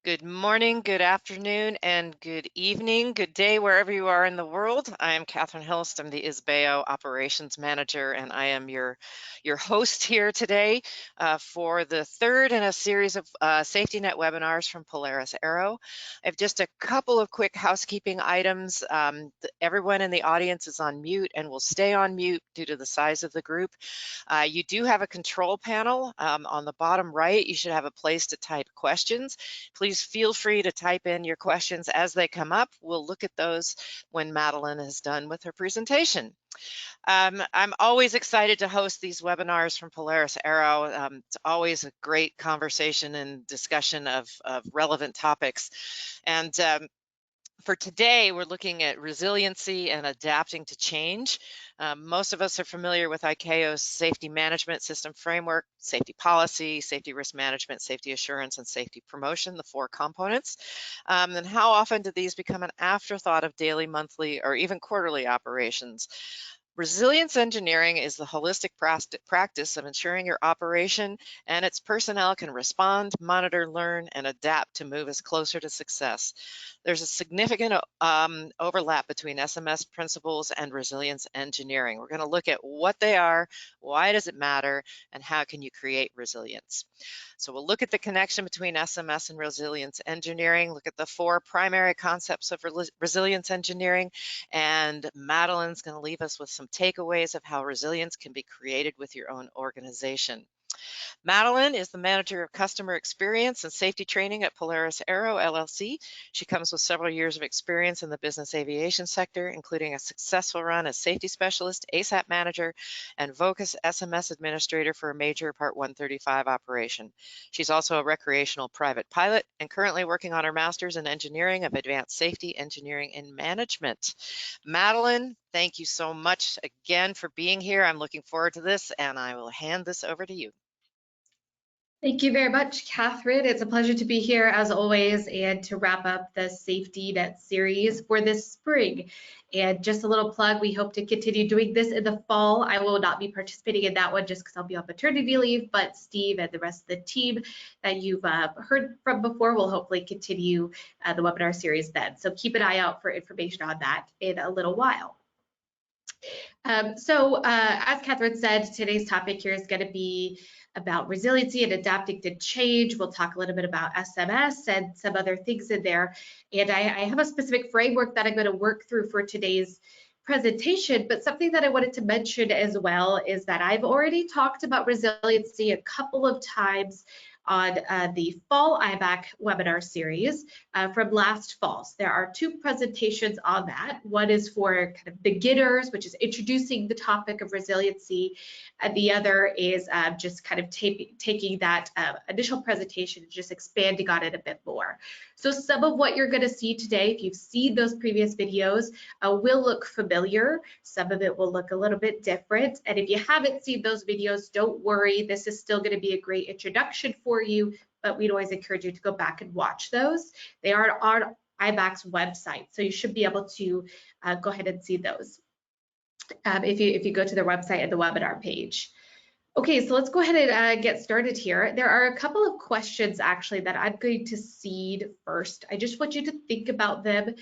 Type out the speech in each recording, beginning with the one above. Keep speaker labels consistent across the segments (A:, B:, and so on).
A: Good morning, good afternoon, and good evening. Good day, wherever you are in the world. I am Catherine Hilst. I'm the ISBAO Operations Manager, and I am your host here today for the third in a series of SafetyNet webinars from Polaris Aero. I have just a couple of quick housekeeping items. Everyone in the audience is on mute and will stay on mute due to the size of the group. You do have a control panel on the bottom right. You should have a place to type questions. Please feel free to type in your questions as they come up. We'll look at those when Madeline is done with her presentation. I'm always excited to host these webinars from Polaris Aero. It's always a great conversation and discussion of relevant topics. And for today, we're looking at resiliency and adapting to change. Most of us are familiar with ICAO's safety management system framework, safety policy, safety risk management, safety assurance, and safety promotion, the four components. And how often do these become an afterthought of daily, monthly, or even quarterly operations? Resilience engineering is the holistic practice of ensuring your operation and its personnel can respond, monitor, learn, and adapt to move us closer to success. There's a significant overlap between SMS principles and resilience engineering. We're going to look at what they are, why does it matter, and how can you create resilience. So we'll look at the connection between SMS and resilience engineering, look at the four primary concepts of resilience engineering, and Madeline's going to leave us with some takeaways of how resilience can be created with your own organization. Madeline is the Manager of Customer Experience and Safety Training at Polaris Aero, LLC. She comes with several years of experience in the business aviation sector, including a successful run as Safety Specialist, ASAP Manager, and VOCUS SMS Administrator for a major Part 135 operation. She's also a recreational private pilot and currently working on her Master's in Engineering of Advanced Safety Engineering and Management. Madeline, thank you so much again for being here. I'm looking forward to this, and I will hand this over to you.
B: Thank you very much, Catherine. It's a pleasure to be here as always and to wrap up the SafetyNet series for this spring. And just a little plug, we hope to continue doing this in the fall. I will not be participating in that one just because I'll be on maternity leave, but Steve and the rest of the team that you've heard from before will hopefully continue the webinar series then. So keep an eye out for information on that in a little while. As Catherine said, today's topic here is going to be about resiliency and adapting to change. We'll talk a little bit about SMS and some other things in there. And I have a specific framework that I'm going to work through for today's presentation, but something that I wanted to mention as well is that I've already talked about resiliency a couple of times on the fall IBAC webinar series from last fall. So there are two presentations on that. One is for kind of beginners, which is introducing the topic of resiliency, and the other is just kind of taking that initial presentation and just expanding on it a bit more. So some of what you're going to see today, if you've seen those previous videos, will look familiar. Some of it will look a little bit different. And if you haven't seen those videos, don't worry. This is still going to be a great introduction for you, but we'd always encourage you to go back and watch those. They are on IBAC's website, so you should be able to go ahead and see those if you go to their website at the webinar page. Okay, so let's go ahead and get started here. There are a couple of questions actually that I'm going to seed first. I just want you to think about them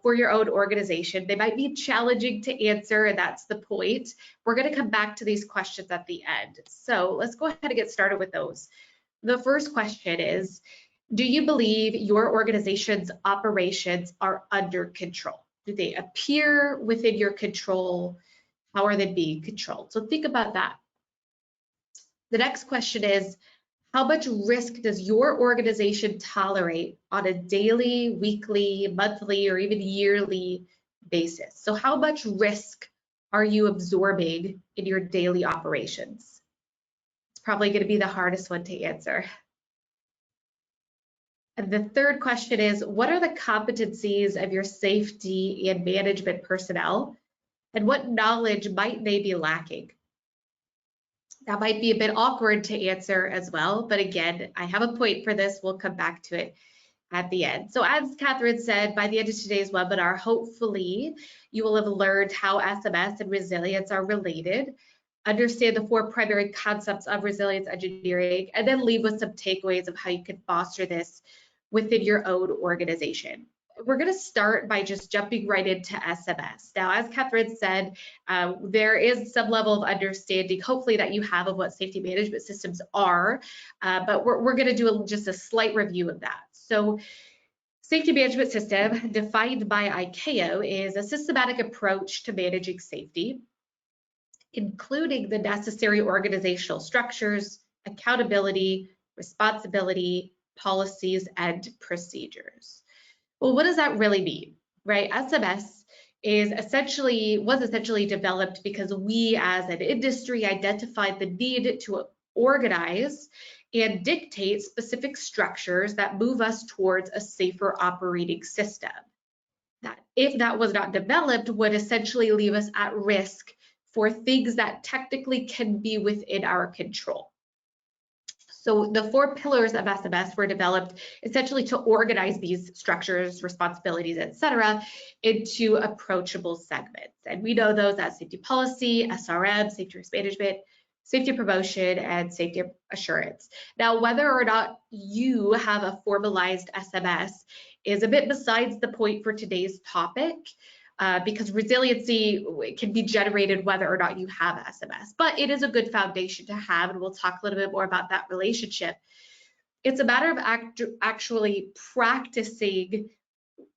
B: for your own organization. They might be challenging to answer, and that's the point. We're going to come back to these questions at the end. So let's go ahead and get started with those. The first question is, do you believe your organization's operations are under control? Do they appear within your control? How are they being controlled? So think about that. The next question is, how much risk does your organization tolerate on a daily, weekly, monthly, or even yearly basis? So how much risk are you absorbing in your daily operations? It's probably going to be the hardest one to answer. And the third question is, what are the competencies of your safety and management personnel, and what knowledge might they be lacking? That might be a bit awkward to answer as well, but again, I have a point for this. We'll come back to it at the end. So as Catherine said, by the end of today's webinar, hopefully you will have learned how SMS and resilience are related, understand the four primary concepts of resilience engineering, and then leave with some takeaways of how you can foster this within your own organization. We're going to start by just jumping right into SMS. Now, as Catherine said, there is some level of understanding, hopefully, that you have of what safety management systems are, but we're going to do just a slight review of that. So, safety management system, defined by ICAO, is a systematic approach to managing safety, including the necessary organizational structures, accountability, responsibility, policies, and procedures. Well, what does that really mean, right? SMS was essentially developed because we as an industry identified the need to organize and dictate specific structures that move us towards a safer operating system. That, if that was not developed, would essentially leave us at risk for things that technically can be within our control. So the 4 pillars of SMS were developed essentially to organize these structures, responsibilities, etc., into approachable segments. And we know those as safety policy, SRM, safety risk management, safety promotion, and safety assurance. Now, whether or not you have a formalized SMS is a bit besides the point for today's topic. Because resiliency can be generated whether or not you have SMS, but it is a good foundation to have, and we'll talk a little bit more about that relationship. It's a matter of actually practicing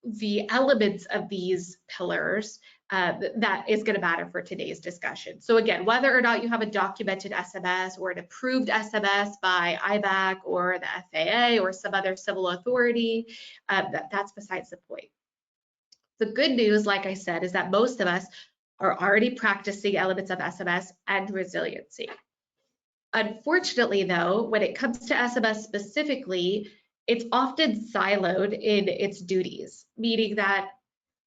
B: the elements of these pillars that is going to matter for today's discussion. So again, whether or not you have a documented SMS or an approved SMS by IBAC or the FAA or some other civil authority, that's besides the point. The good news, like I said, is that most of us are already practicing elements of SMS and resiliency. Unfortunately, though, when it comes to SMS specifically, it's often siloed in its duties, meaning that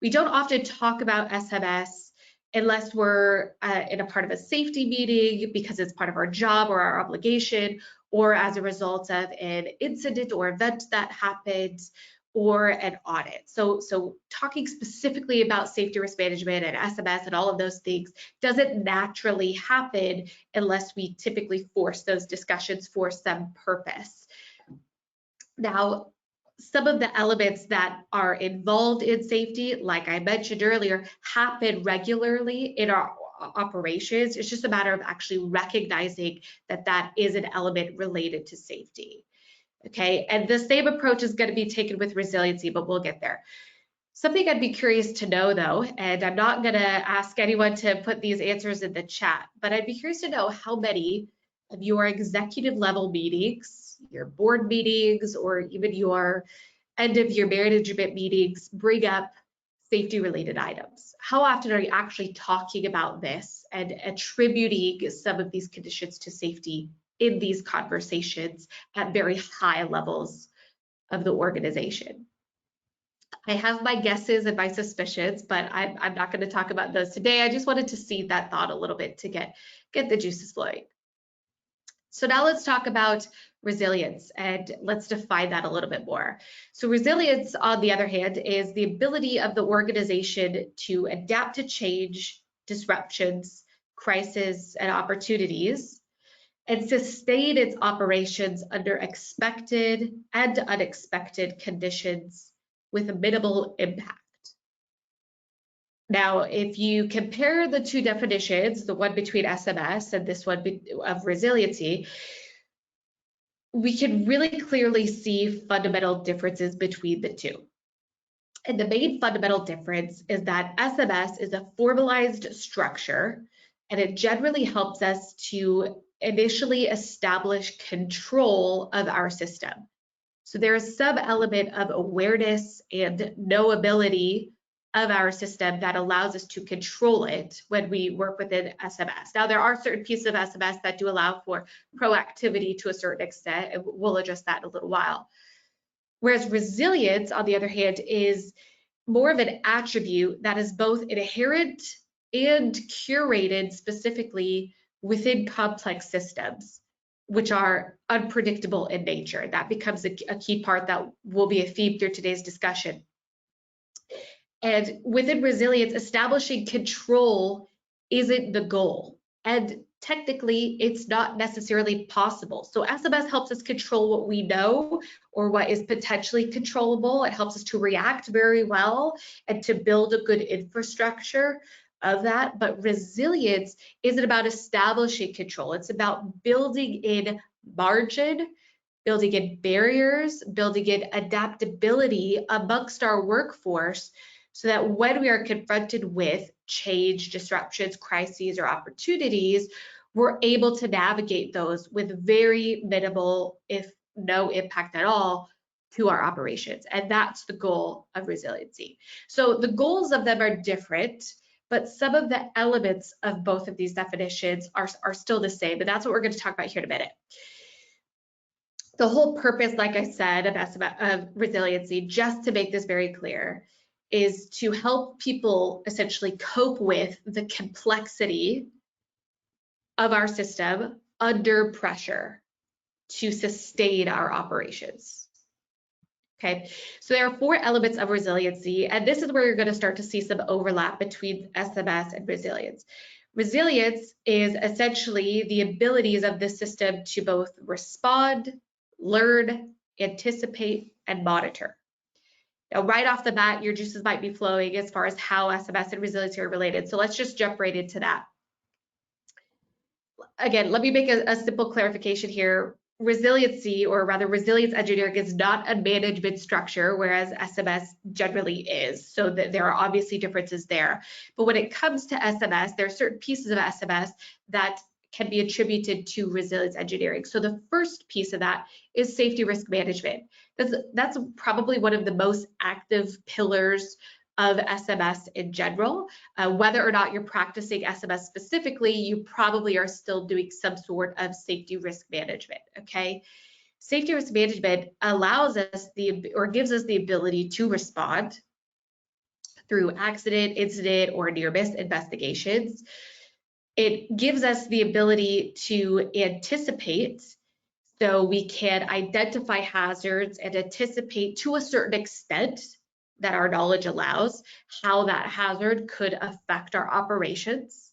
B: we don't often talk about SMS unless we're in a part of a safety meeting because it's part of our job or our obligation, or as a result of an incident or event that happens, or an audit. So talking specifically about safety risk management and SMS and all of those things doesn't naturally happen unless we typically force those discussions for some purpose. Now, some of the elements that are involved in safety, like I mentioned earlier, happen regularly in our operations. It's just a matter of actually recognizing that that is an element related to safety. Okay, and the same approach is going to be taken with resiliency, but we'll get there. Something I'd be curious to know though, and I'm not going to ask anyone to put these answers in the chat, but I'd be curious to know how many of your executive level meetings, your board meetings, or even your end of year management meetings bring up safety related items. How often are you actually talking about this and attributing some of these conditions to safety in these conversations at very high levels of the organization? I have my guesses and my suspicions, but I'm not going to talk about those today. I just wanted to seed that thought a little bit to get the juices flowing. So now let's talk about resilience, and let's define that a little bit more. So resilience, on the other hand, is the ability of the organization to adapt to change, disruptions, crises, and opportunities, and sustain its operations under expected and unexpected conditions with a minimal impact. Now, if you compare the two definitions, the one between SMS and this one of resiliency, we can really clearly see fundamental differences between the two. And the main fundamental difference is that SMS is a formalized structure, and it generally helps us to initially establish control of our system. So there is some element of awareness and knowability of our system that allows us to control it when we work within SMS. Now, there are certain pieces of SMS that do allow for proactivity to a certain extent, and we'll address that in a little while. Whereas resilience, on the other hand, is more of an attribute that is both inherent and curated specifically within complex systems, which are unpredictable in nature. That becomes a key part that will be a theme through today's discussion. And within resilience, establishing control isn't the goal. And technically it's not necessarily possible. So SMS helps us control what we know or what is potentially controllable. It helps us to react very well and to build a good infrastructure of that. But resilience isn't about establishing control. It's about building in margin, building in barriers, building in adaptability amongst our workforce so that when we are confronted with change, disruptions, crises, or opportunities, we're able to navigate those with very minimal, if no impact at all, to our operations. And that's the goal of resiliency. So the goals of them are different, but some of the elements of both of these definitions are still the same. But that's what we're going to talk about here in a minute. The whole purpose, like I said, of resiliency, just to make this very clear, is to help people essentially cope with the complexity of our system under pressure to sustain our operations. Okay, so there are 4 elements of resiliency, and this is where you're going to start to see some overlap between SMS and resilience. Resilience is essentially the abilities of the system to both respond, learn, anticipate, and monitor. Now, right off the bat, your juices might be flowing as far as how SMS and resiliency are related. So let's just jump right into that. Again, let me make a simple clarification here. Resiliency, or rather resilience engineering, is not a management structure, whereas SMS generally is. So that there are obviously differences there. But when it comes to SMS, there are certain pieces of SMS that can be attributed to resilience engineering. So the first piece of that is safety risk management. That's probably one of the most active pillars of SMS in general. Whether or not you're practicing SMS specifically, you probably are still doing some sort of safety risk management, okay? Safety risk management allows us gives us the ability to respond through accident, incident, or near-miss investigations. It gives us the ability to anticipate, so we can identify hazards and anticipate to a certain extent that our knowledge allows how that hazard could affect our operations.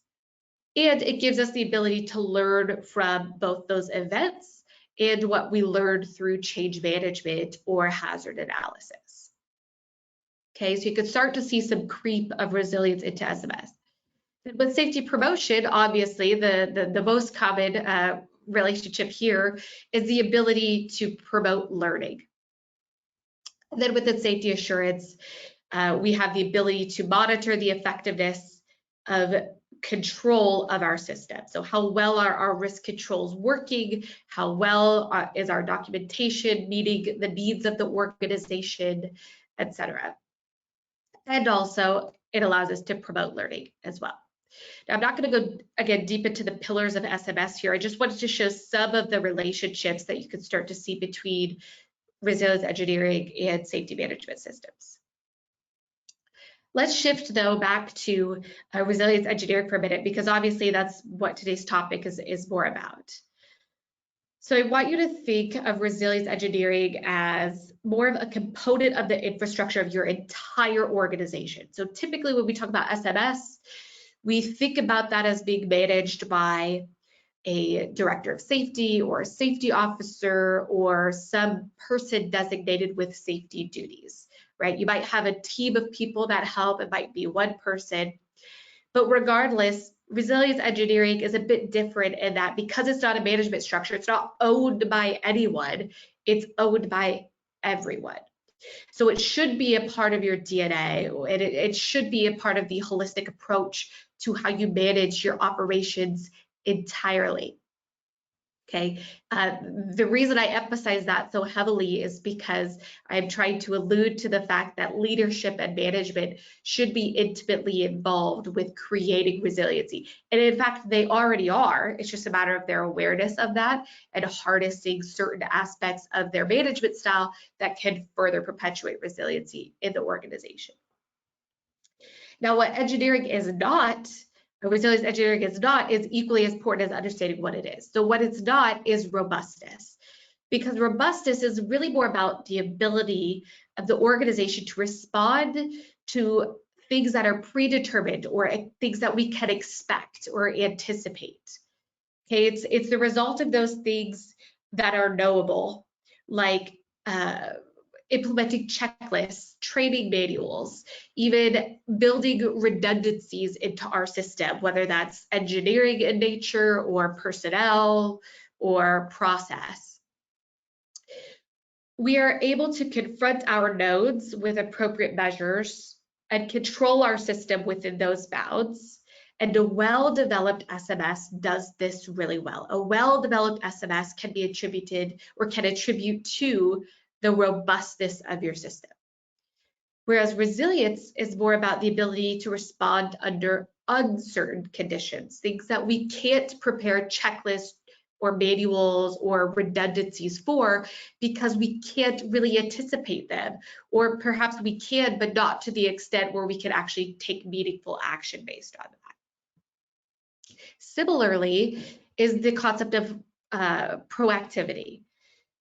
B: And it gives us the ability to learn from both those events and what we learned through change management or hazard analysis. Okay, so you could start to see some creep of resilience into SMS. With safety promotion, obviously, the most common relationship here is the ability to promote learning. And then within safety assurance, we have the ability to monitor the effectiveness of control of our system. So how well are our risk controls working? How well is our documentation meeting the needs of the organization, etc. And also, it allows us to promote learning as well. Now, I'm not going to go, again, deep into the pillars of SMS here. I just wanted to show some of the relationships that you can start to see between resilience engineering and safety management systems. Let's shift, though, back to resilience engineering for a minute, because obviously that's what today's topic is more about. So I want you to think of resilience engineering as more of a component of the infrastructure of your entire organization. So typically when we talk about SMS, we think about that as being managed by a director of safety or a safety officer or some person designated with safety duties, right? You might have a team of people that help. It might be one person. But regardless, resilience engineering is a bit different in that because it's not a management structure, it's not owned by anyone, it's owned by everyone. So it should be a part of your DNA, and it should be a part of the holistic approach to how you manage your operations entirely. Okay, the reason I emphasize that so heavily is because I'm trying to allude to the fact that leadership and management should be intimately involved with creating resiliency. And in fact, they already are. It's just a matter of their awareness of that and harnessing certain aspects of their management style that can further perpetuate resiliency in the organization. Now, what engineering is not, resilience engineering is not, is equally as important as understanding what it is. So what it's not is robustness, because robustness is really more about the ability of the organization to respond to things that are predetermined or things that we can expect or anticipate. Okay, it's the result of those things that are knowable, like implementing checklists, training manuals, even building redundancies into our system, whether that's engineering in nature or personnel or process. We are able to confront our nodes with appropriate measures and control our system within those bounds. And a well-developed SMS does this really well. A well-developed SMS can be attributed or can attribute to the robustness of your system. Whereas resilience is more about the ability to respond under uncertain conditions, things that we can't prepare checklists or manuals or redundancies for because we can't really anticipate them, or perhaps we can, but not to the extent where we can actually take meaningful action based on that. Similarly is the concept of proactivity.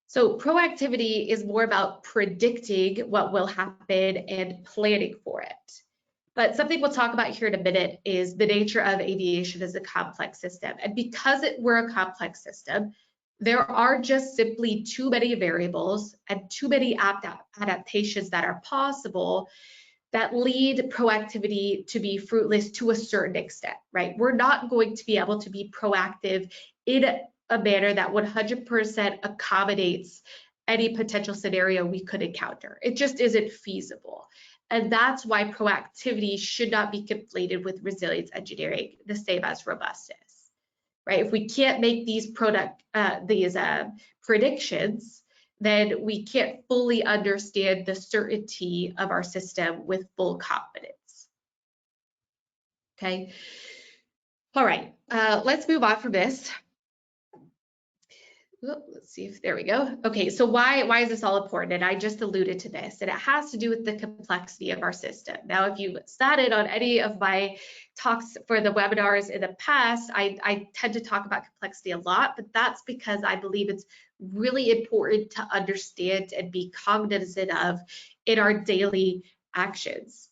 B: So proactivity is more about predicting what will happen and planning for it. But something we'll talk about here in a minute is the nature of aviation as a complex system. And because we're a complex system, there are just simply too many variables and too many adaptations that are possible that lead proactivity to be fruitless to a certain extent, right? We're not going to be able to be proactive in a manner that 100% accommodates any potential scenario we could encounter. It just isn't feasible. And that's why proactivity should not be conflated with resilience engineering, the same as robustness, right? If we can't make these predictions, then we can't fully understand the certainty of our system with full confidence. Okay. All right, let's move on from this. Let's see if, there we go. Okay, so why is this all important? And I just alluded to this, and it has to do with the complexity of our system. Now, if you sat in on any of my talks for the webinars in the past, I tend to talk about complexity a lot, but that's because I believe it's really important to understand and be cognizant of in our daily actions.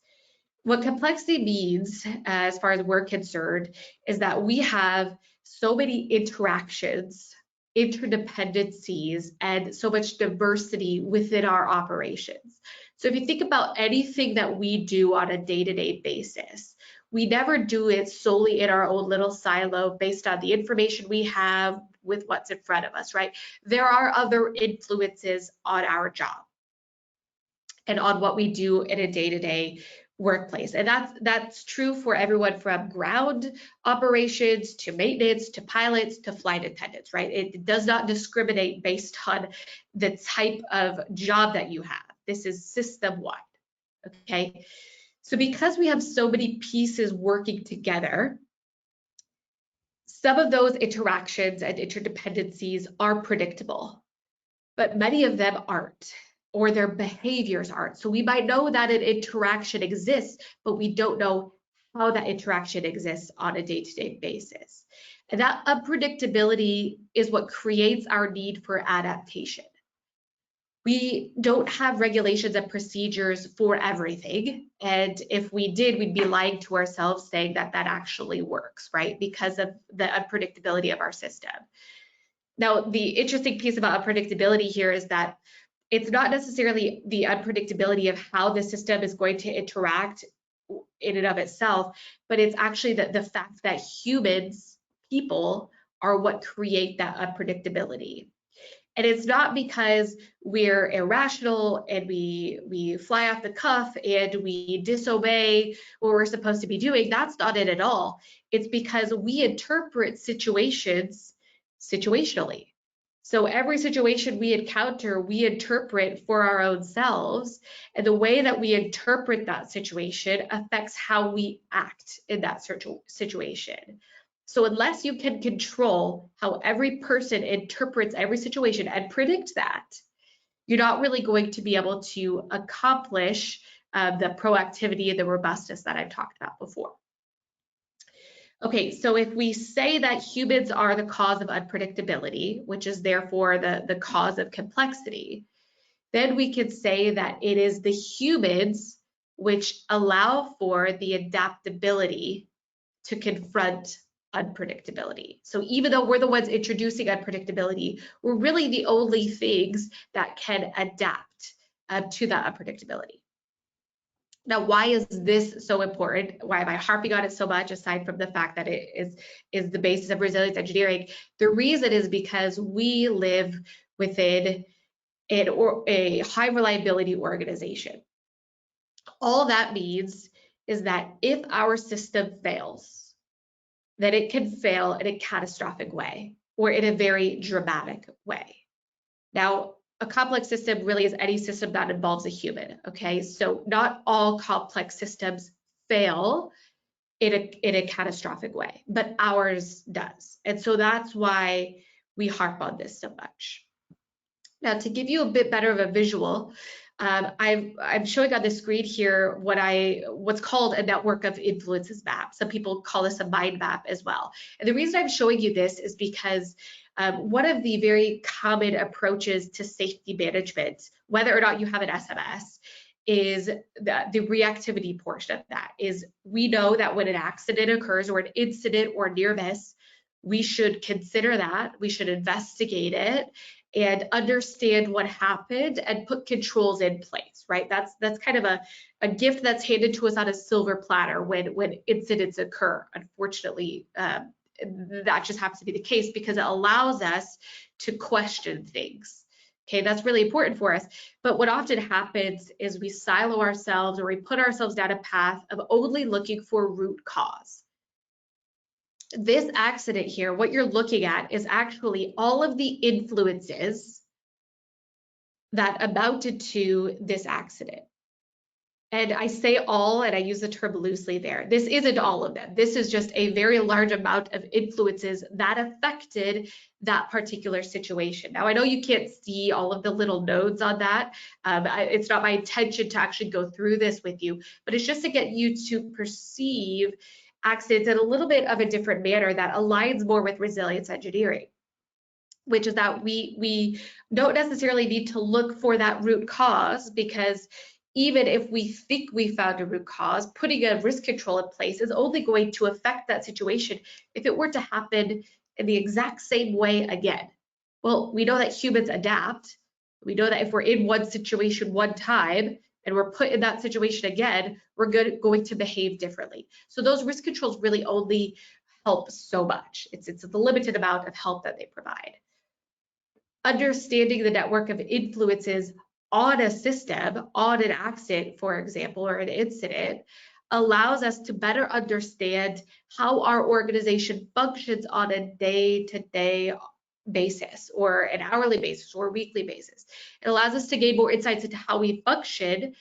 B: What complexity means, as far as we're concerned, is that we have so many interactions, interdependencies, and so much diversity within our operations. So if you think about anything that we do on a day-to-day basis, we never do it solely in our own little silo based on the information we have with what's in front of us, right? There are other influences on our job and on what we do in a day-to-day workplace. And that's true for everyone from ground operations to maintenance to pilots to flight attendants, right? It does not discriminate based on the type of job that you have. This is system-wide, okay? So because we have so many pieces working together, some of those interactions and interdependencies are predictable, but many of them aren't, or their behaviors aren't. So we might know that an interaction exists, but we don't know how that interaction exists on a day-to-day basis. And that unpredictability is what creates our need for adaptation. We don't have regulations and procedures for everything. And if we did, we'd be lying to ourselves saying that that actually works, right? Because of the unpredictability of our system. Now, the interesting piece about unpredictability here is that it's not necessarily the unpredictability of how the system is going to interact in and of itself, but it's actually the fact that humans, people, are what create that unpredictability. And it's not because we're irrational and we fly off the cuff and we disobey what we're supposed to be doing. That's not it at all. It's because we interpret situations situationally. So every situation we encounter, we interpret for our own selves, and the way that we interpret that situation affects how we act in that situation. So unless you can control how every person interprets every situation and predict that, you're not really going to be able to accomplish the proactivity and the robustness that I've talked about before. Okay, so if we say that humans are the cause of unpredictability, which is therefore the cause of complexity, then we could say that it is the humans which allow for the adaptability to confront unpredictability. So even though we're the ones introducing unpredictability, we're really the only things that can adapt to that unpredictability. Now, why is this so important? Why am I harping on it so much, aside from the fact that it is the basis of resilience engineering? The reason is because we live within a high reliability organization. All that means is that if our system fails, then it can fail in a catastrophic way or in a very dramatic way. Now, a complex system really is any system that involves a human, okay? So not all complex systems fail in a catastrophic way, but ours does. And so that's why we harp on this so much. Now, to give you a bit better of a visual, I'm showing on the screen here what's called a network of influences map. Some people call this a mind map as well. And the reason I'm showing you this is because one of the very common approaches to safety management, whether or not you have an SMS, is the reactivity portion of that. Is we know that when an accident occurs or an incident or near miss, we should consider that, we should investigate it, and understand what happened and put controls in place, right? That's kind of a gift that's handed to us on a silver platter when incidents occur. Unfortunately, that just happens to be the case because it allows us to question things. Okay, that's really important for us. But what often happens is we silo ourselves or we put ourselves down a path of only looking for root cause. This accident here, what you're looking at is actually all of the influences that amounted to this accident. And I say all, and I use the term loosely there. This isn't all of them. This is just a very large amount of influences that affected that particular situation. Now, I know you can't see all of the little nodes on that. It's not my intention to actually go through this with you, but it's just to get you to perceive accidents in a little bit of a different manner that aligns more with resilience engineering, which is that we don't necessarily need to look for that root cause, because even if we think we found a root cause, putting a risk control in place is only going to affect that situation if it were to happen in the exact same way again. Well, we know that humans adapt. We know that if we're in one situation one time and we're put in that situation again, we're going to behave differently. So those risk controls really only help so much. It's the limited amount of help that they provide. Understanding the network of influences on a system, on an accident, for example, or an incident, allows us to better understand how our organization functions on a day-to-day basis, or an hourly basis, or weekly basis. It allows us to gain more insights into how we function,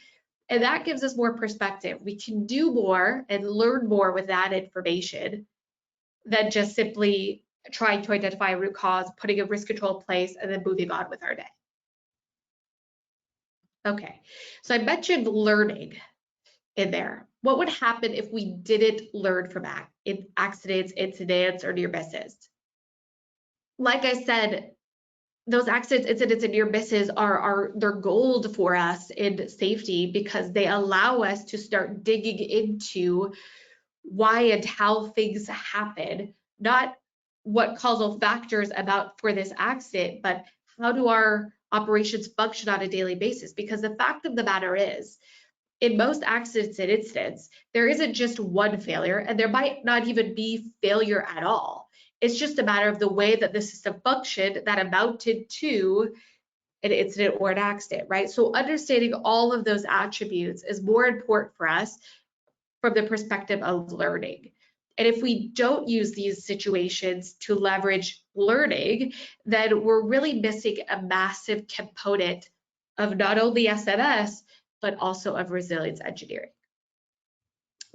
B: and that gives us more perspective. We can do more and learn more with that information than just simply trying to identify a root cause, putting a risk control in place, and then moving on with our day. Okay, so I mentioned learning in there. What would happen if we didn't learn from accidents, incidents, or near misses? Like I said, those accidents, incidents, and near misses they're gold for us in safety, because they allow us to start digging into why and how things happen, not what causal factors about for this accident, but how do our operations function on a daily basis? Because the fact of the matter is, in most accidents and incidents, there isn't just one failure, and there might not even be failure at all. It's just a matter of the way that the system functioned that amounted to an incident or an accident, right? So understanding all of those attributes is more important for us from the perspective of learning. And if we don't use these situations to leverage learning, then we're really missing a massive component of not only SMS, but also of resilience engineering.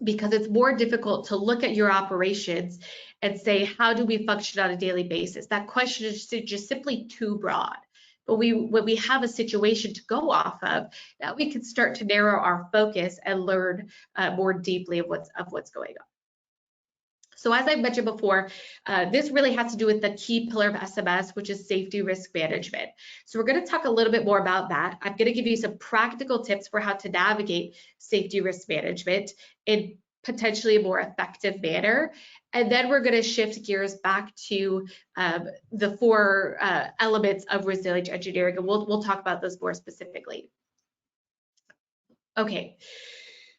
B: Because it's more difficult to look at your operations and say, how do we function on a daily basis? That question is just simply too broad. But when we have a situation to go off of, now we can start to narrow our focus and learn more deeply of what's going on. So as I mentioned before, this really has to do with the key pillar of SMS, which is safety risk management. So we're going to talk a little bit more about that. I'm going to give you some practical tips for how to navigate safety risk management in potentially a more effective manner. And then we're going to shift gears back to the four elements of resilience engineering, and we'll talk about those more specifically. Okay.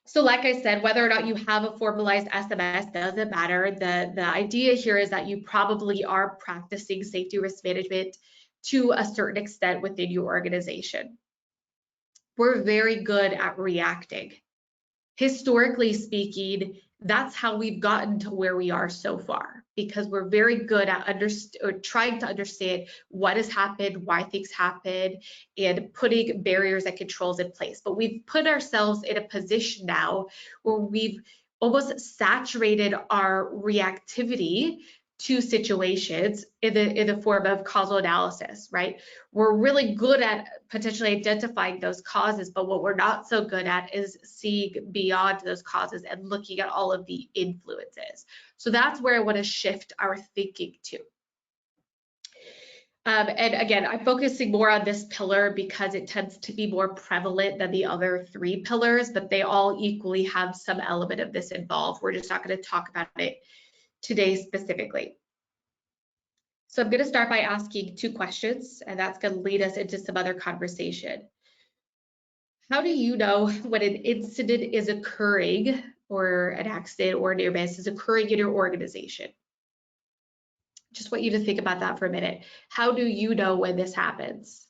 B: So like I said, whether or not you have a formalized SMS doesn't matter. The idea here is that you probably are practicing safety risk management to a certain extent within your organization. We're very good at reacting. Historically speaking, that's how we've gotten to where we are so far, because we're very good at trying to understand what has happened, why things happen, and putting barriers and controls in place. But we've put ourselves in a position now where we've almost saturated our reactivity to situations in the form of causal analysis, right? We're really good at potentially identifying those causes, but what we're not so good at is seeing beyond those causes and looking at all of the influences. So that's where I want to shift our thinking to. And again, I'm focusing more on this pillar because it tends to be more prevalent than the other three pillars, but they all equally have some element of this involved. We're just not going to talk about it today specifically. So I'm going to start by asking two questions, and that's going to lead us into some other conversation. How do you know when an incident is occurring, or an accident or near miss is occurring in your organization? Just want you to think about that for a minute. How do you know when this happens?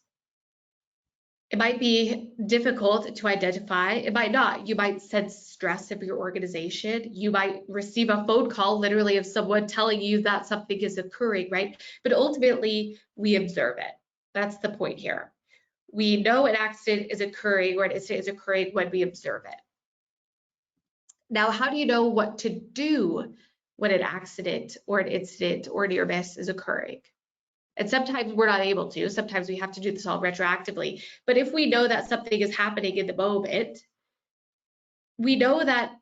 B: It might be difficult to identify. It might not. You might sense stress of your organization. You might receive a phone call literally of someone telling you that something is occurring, right? But ultimately, we observe it. That's the point here. We know an accident is occurring or an incident is occurring when we observe it. Now, how do you know what to do when an accident or an incident or near miss is occurring? And sometimes we're not able to. Sometimes we have to do this all retroactively. But if we know that something is happening in the moment, we know that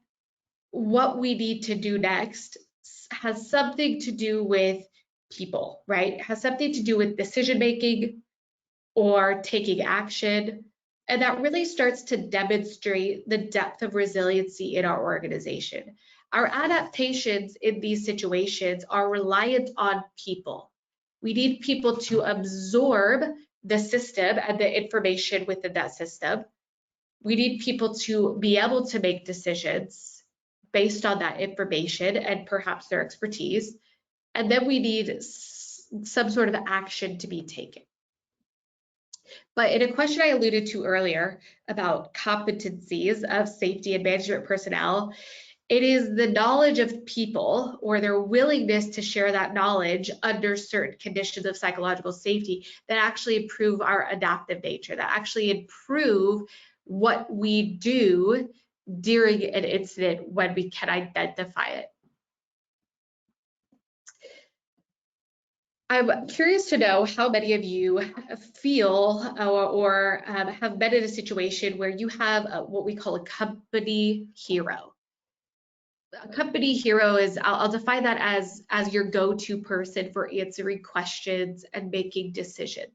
B: what we need to do next has something to do with people, right? It has something to do with decision making or taking action. And that really starts to demonstrate the depth of resiliency in our organization. Our adaptations in these situations are reliant on people. We need people to absorb the system and the information within that system. We need people to be able to make decisions based on that information and perhaps their expertise. And then we need some sort of action to be taken. But in a question I alluded to earlier about competencies of safety and management personnel, it is the knowledge of people or their willingness to share that knowledge under certain conditions of psychological safety that actually improve our adaptive nature, that actually improve what we do during an incident when we can identify it. I'm curious to know how many of you feel or have been in a situation where you have what we call a company hero. A company hero is, I'll define that as your go-to person for answering questions and making decisions.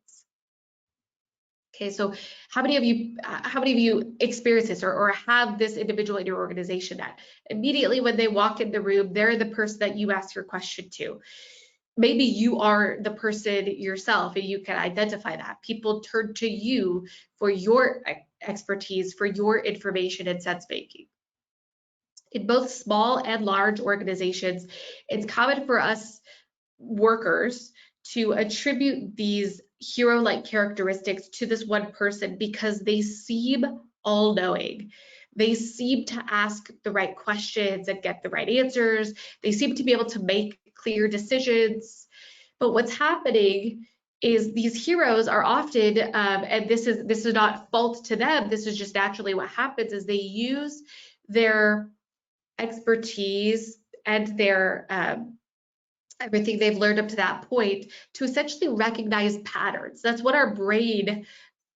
B: Okay, so how many of you experience this or have this individual in your organization that immediately when they walk in the room, they're the person that you ask your question to? Maybe you are the person yourself and you can identify that. People turn to you for your expertise, for your information and sense making. In both small and large organizations, it's common for us workers to attribute these hero-like characteristics to this one person because they seem all-knowing. They seem to ask the right questions and get the right answers. They seem to be able to make clear decisions. But what's happening is these heroes are often, and this is not fault to them, this is just naturally what happens, is they use their expertise and their everything they've learned up to that point to essentially recognize patterns. That's what our brain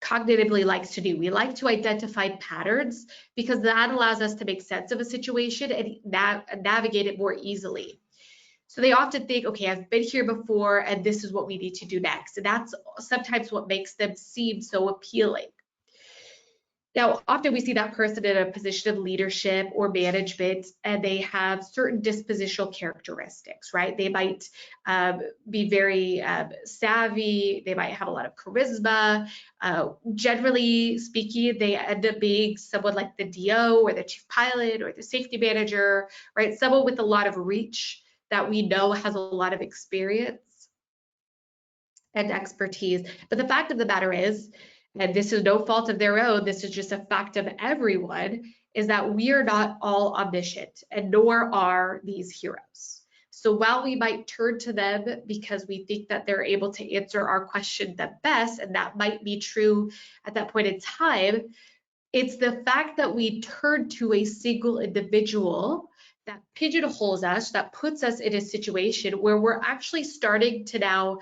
B: cognitively likes to do. We like to identify patterns because that allows us to make sense of a situation and navigate it more easily. So they often think, okay, I've been here before and this is what we need to do next. And that's sometimes what makes them seem so appealing. Now, often we see that person in a position of leadership or management, and they have certain dispositional characteristics, right? They might be very savvy, they might have a lot of charisma. Generally speaking, they end up being someone like the DO or the chief pilot or the safety manager, right? Someone with a lot of reach that we know has a lot of experience and expertise. But the fact of the matter is, and this is no fault of their own, this is just a fact of everyone, is that we are not all omniscient, and nor are these heroes. So while we might turn to them because we think that they're able to answer our question the best, and that might be true at that point in time, it's the fact that we turn to a single individual that pigeonholes us, that puts us in a situation where we're actually starting to now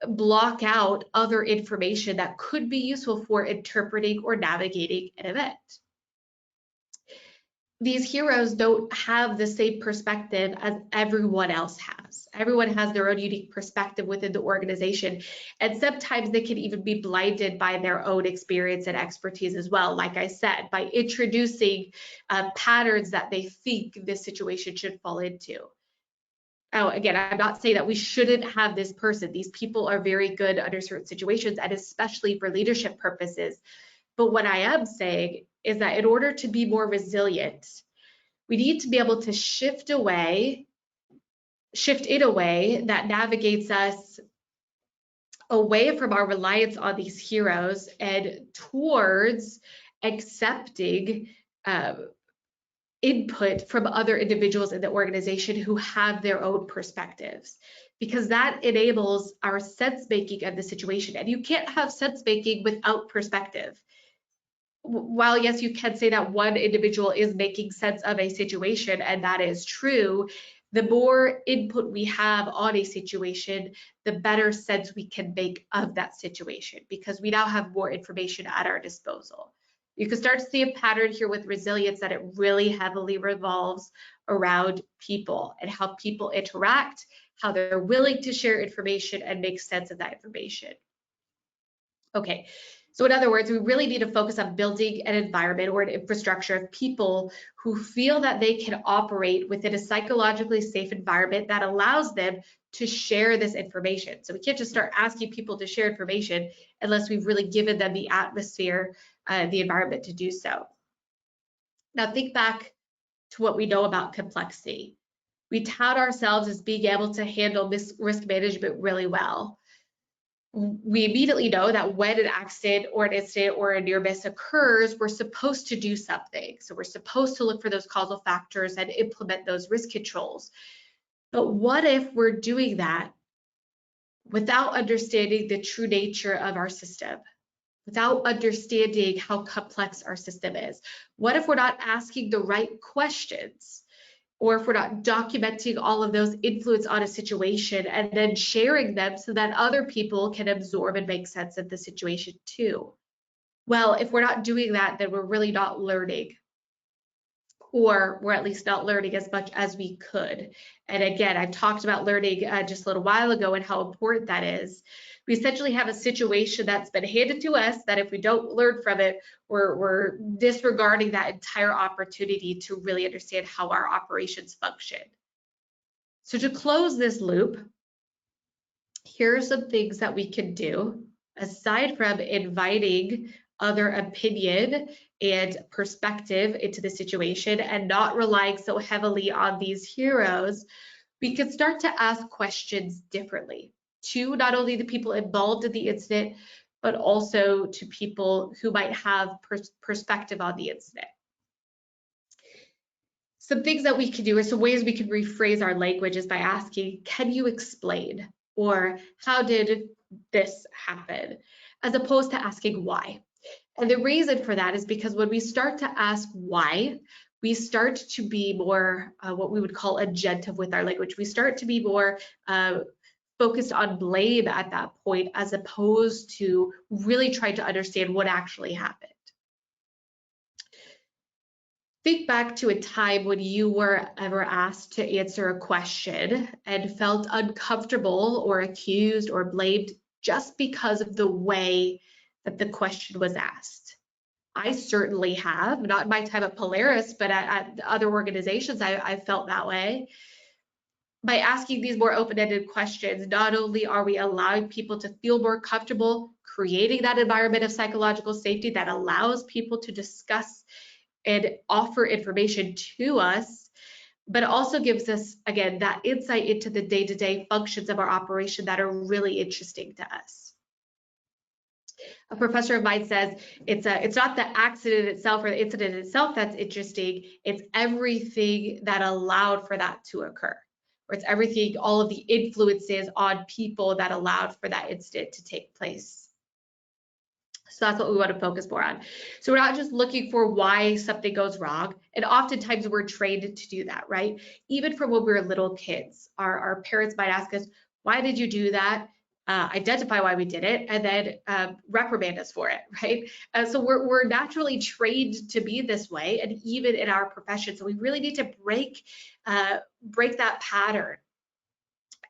B: block out other information that could be useful for interpreting or navigating an event. These heroes don't have the same perspective as everyone else has. Everyone has their own unique perspective within the organization, and sometimes they can even be blinded by their own experience and expertise as well, like I said, by introducing patterns that they think this situation should fall into. Oh, again, I'm not saying that we shouldn't have this person. These people are very good under certain situations, and especially for leadership purposes. But what I am saying is that in order to be more resilient, we need to be able to shift in a way that navigates us away from our reliance on these heroes and towards accepting input from other individuals in the organization who have their own perspectives, because that enables our sense making of the situation. And you can't have sense making without perspective. While yes, you can say that one individual is making sense of a situation, and that is true, the more input we have on a situation, the better sense we can make of that situation, because we now have more information at our disposal. You can start to see a pattern here with resilience that it really heavily revolves around people and how people interact, how they're willing to share information and make sense of that information. Okay, so in other words, we really need to focus on building an environment or an infrastructure of people who feel that they can operate within a psychologically safe environment that allows them to share this information. So we can't just start asking people to share information unless we've really given them the atmosphere, the environment to do so. Now think back to what we know about complexity. We tout ourselves as being able to handle risk management really well. We immediately know that when an accident or an incident or a near miss occurs, we're supposed to do something. So we're supposed to look for those causal factors and implement those risk controls. But what if we're doing that without understanding the true nature of our system, without understanding how complex our system is? What if we're not asking the right questions? Or if we're not documenting all of those influence on a situation and then sharing them so that other people can absorb and make sense of the situation too? Well, if we're not doing that, then we're really not learning, or we're at least not learning as much as we could. And again, I've talked about learning just a little while ago and how important that is. We essentially have a situation that's been handed to us that if we don't learn from it, we're disregarding that entire opportunity to really understand how our operations function. So to close this loop, here are some things that we can do aside from inviting other opinion and perspective into the situation and not relying so heavily on these heroes. We can start to ask questions differently to not only the people involved in the incident, but also to people who might have perspective on the incident. Some things that we can do, or some ways we can rephrase our language, is by asking, can you explain? Or how did this happen? As opposed to asking why. And the reason for that is because when we start to ask why, we start to be more what we would call agentive with our language. We start to be more focused on blame at that point, as opposed to really trying to understand what actually happened. Think back to a time when you were ever asked to answer a question and felt uncomfortable or accused or blamed just because of the way that the question was asked. I certainly have, not in my time at Polaris, but at other organizations, I felt that way. By asking these more open-ended questions, not only are we allowing people to feel more comfortable creating that environment of psychological safety that allows people to discuss and offer information to us, but also gives us, again, that insight into the day-to-day functions of our operation that are really interesting to us. A professor of mine says it's not the accident itself or the incident itself that's interesting, it's everything that allowed for that to occur. Or it's everything, all of the influences on people that allowed for that incident to take place. So that's what we want to focus more on. So we're not just looking for why something goes wrong, and oftentimes we're trained to do that, right? Even from when we were little kids, our parents might ask us, why did you do that? Identify why we did it, and then reprimand us for it, right? So we're naturally trained to be this way, and even in our profession. So we really need to break that pattern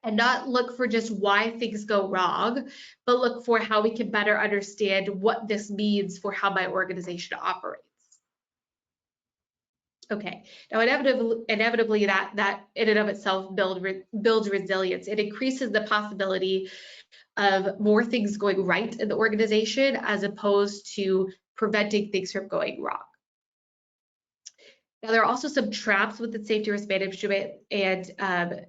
B: and not look for just why things go wrong, but look for how we can better understand what this means for how my organization operates. Okay, now inevitably that in and of itself builds resilience. It increases the possibility of more things going right in the organization as opposed to preventing things from going wrong. Now, there are also some traps with the safety risk management and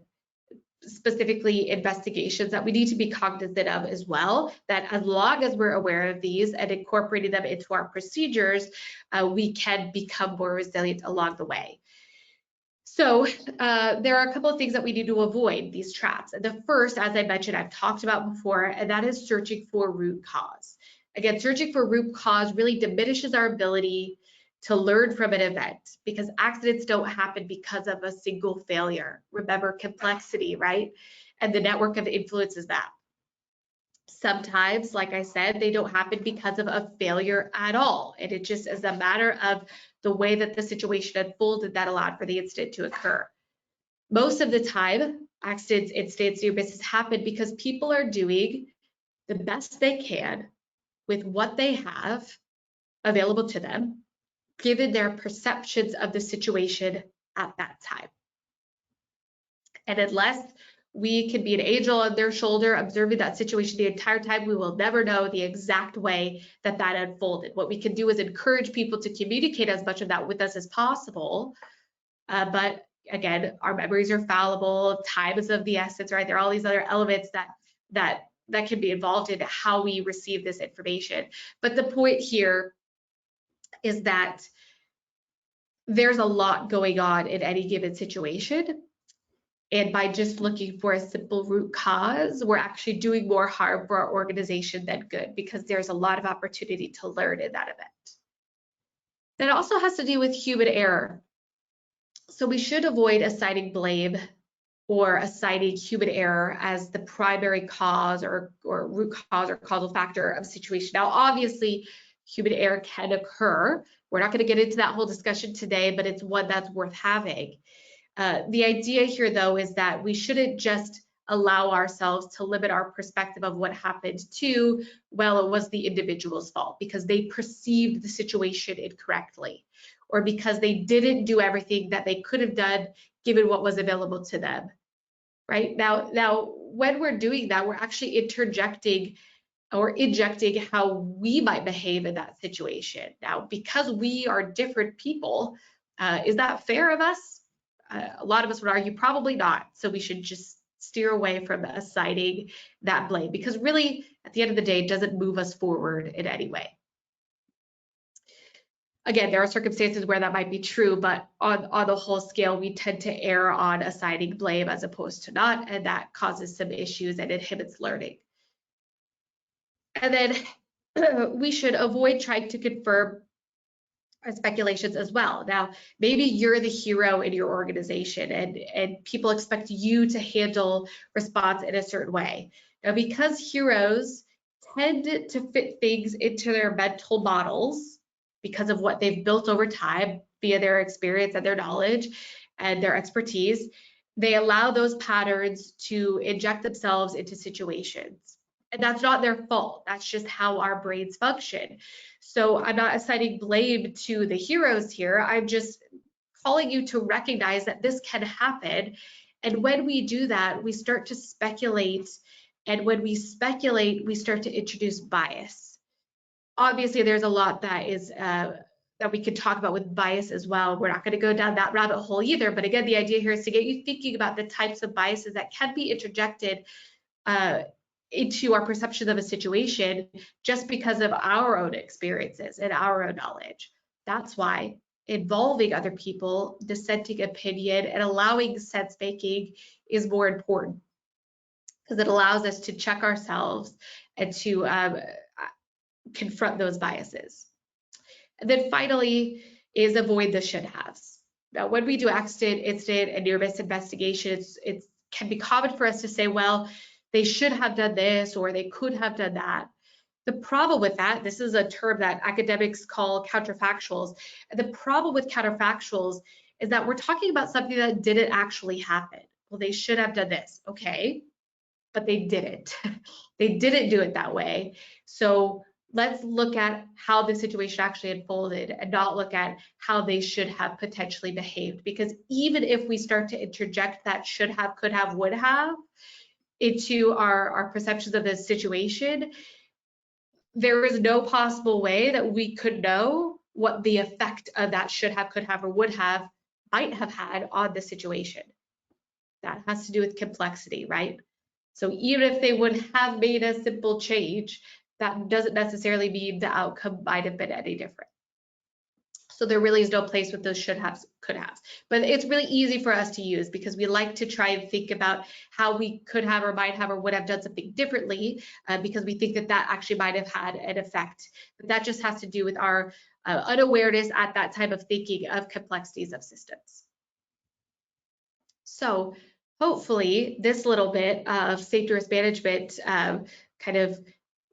B: specifically investigations that we need to be cognizant of as well, that as long as we're aware of these and incorporating them into our procedures, we can become more resilient along the way. So there are a couple of things that we need to avoid these traps. The first, as I mentioned, I've talked about before, and that is searching for root cause. Again, searching for root cause really diminishes our ability to learn from an event, because accidents don't happen because of a single failure. Remember complexity, right? And the network of influences that. Sometimes, like I said, they don't happen because of a failure at all. And it just is a matter of the way that the situation unfolded that allowed for the incident to occur. Most of the time, accidents, incidents, near misses happen because people are doing the best they can with what they have available to them, given their perceptions of the situation at that time. And unless we can be an angel on their shoulder observing that situation the entire time, we will never know the exact way that that unfolded. What we can do is encourage people to communicate as much of that with us as possible. But again, our memories are fallible, time is of the essence, right? There are all these other elements that can be involved in how we receive this information. But the point here is that there's a lot going on in any given situation. And by just looking for a simple root cause, we're actually doing more harm for our organization than good, because there's a lot of opportunity to learn in that event. That also has to do with human error. So we should avoid assigning blame or assigning human error as the primary cause or root cause or causal factor of a situation. Now, obviously, human error can occur. We're not going to get into that whole discussion today, but it's one that's worth having. The idea here, though, is that we shouldn't just allow ourselves to limit our perspective of what happened to, well, it was the individual's fault because they perceived the situation incorrectly, or because they didn't do everything that they could have done given what was available to them. Right? Now, when we're doing that, we're actually interjecting or injecting how we might behave in that situation. Now, because we are different people, is that fair of us? A lot of us would argue probably not. So we should just steer away from assigning that blame, because really, at the end of the day, it doesn't move us forward in any way. Again, there are circumstances where that might be true, but on the whole scale, we tend to err on assigning blame as opposed to not, and that causes some issues and inhibits learning. And then we should avoid trying to confirm our speculations as well. Now, maybe you're the hero in your organization and people expect you to handle response in a certain way. Now, because heroes tend to fit things into their mental models because of what they've built over time via their experience and their knowledge and their expertise, they allow those patterns to inject themselves into situations. And that's not their fault. That's just how our brains function. So I'm not assigning blame to the heroes here. I'm just calling you to recognize that this can happen. And when we do that, we start to speculate. And when we speculate, we start to introduce bias. Obviously, there's a lot that is that we could talk about with bias as well. We're not going to go down that rabbit hole either. But again, the idea here is to get you thinking about the types of biases that can be interjected into our perception of a situation just because of our own experiences and our own knowledge. That's why involving other people, dissenting opinion, and allowing sense making is more important, because it allows us to check ourselves and to confront those biases. And then finally is avoid the should haves. Now, when we do accident, incident, and near-miss investigations, it can be common for us to say, well, they should have done this or they could have done that. The problem with that, this is a term that academics call counterfactuals. And the problem with counterfactuals is that we're talking about something that didn't actually happen. Well, they should have done this, okay, but they didn't. They didn't do it that way. So let's look at how the situation actually unfolded and not look at how they should have potentially behaved. Because even if we start to interject that should have, could have, would have into our perceptions of this situation, there is no possible way that we could know what the effect of that should have, could have, or would have might have had on the situation. That has to do with complexity, right? So even if they would have made a simple change, that doesn't necessarily mean the outcome might have been any different. So there really is no place with those should haves, could haves. But it's really easy for us to use because we like to try and think about how we could have or might have or would have done something differently because we think that that actually might have had an effect. But that just has to do with our unawareness at that time of thinking of complexities of systems. So hopefully this little bit of safety risk management kind of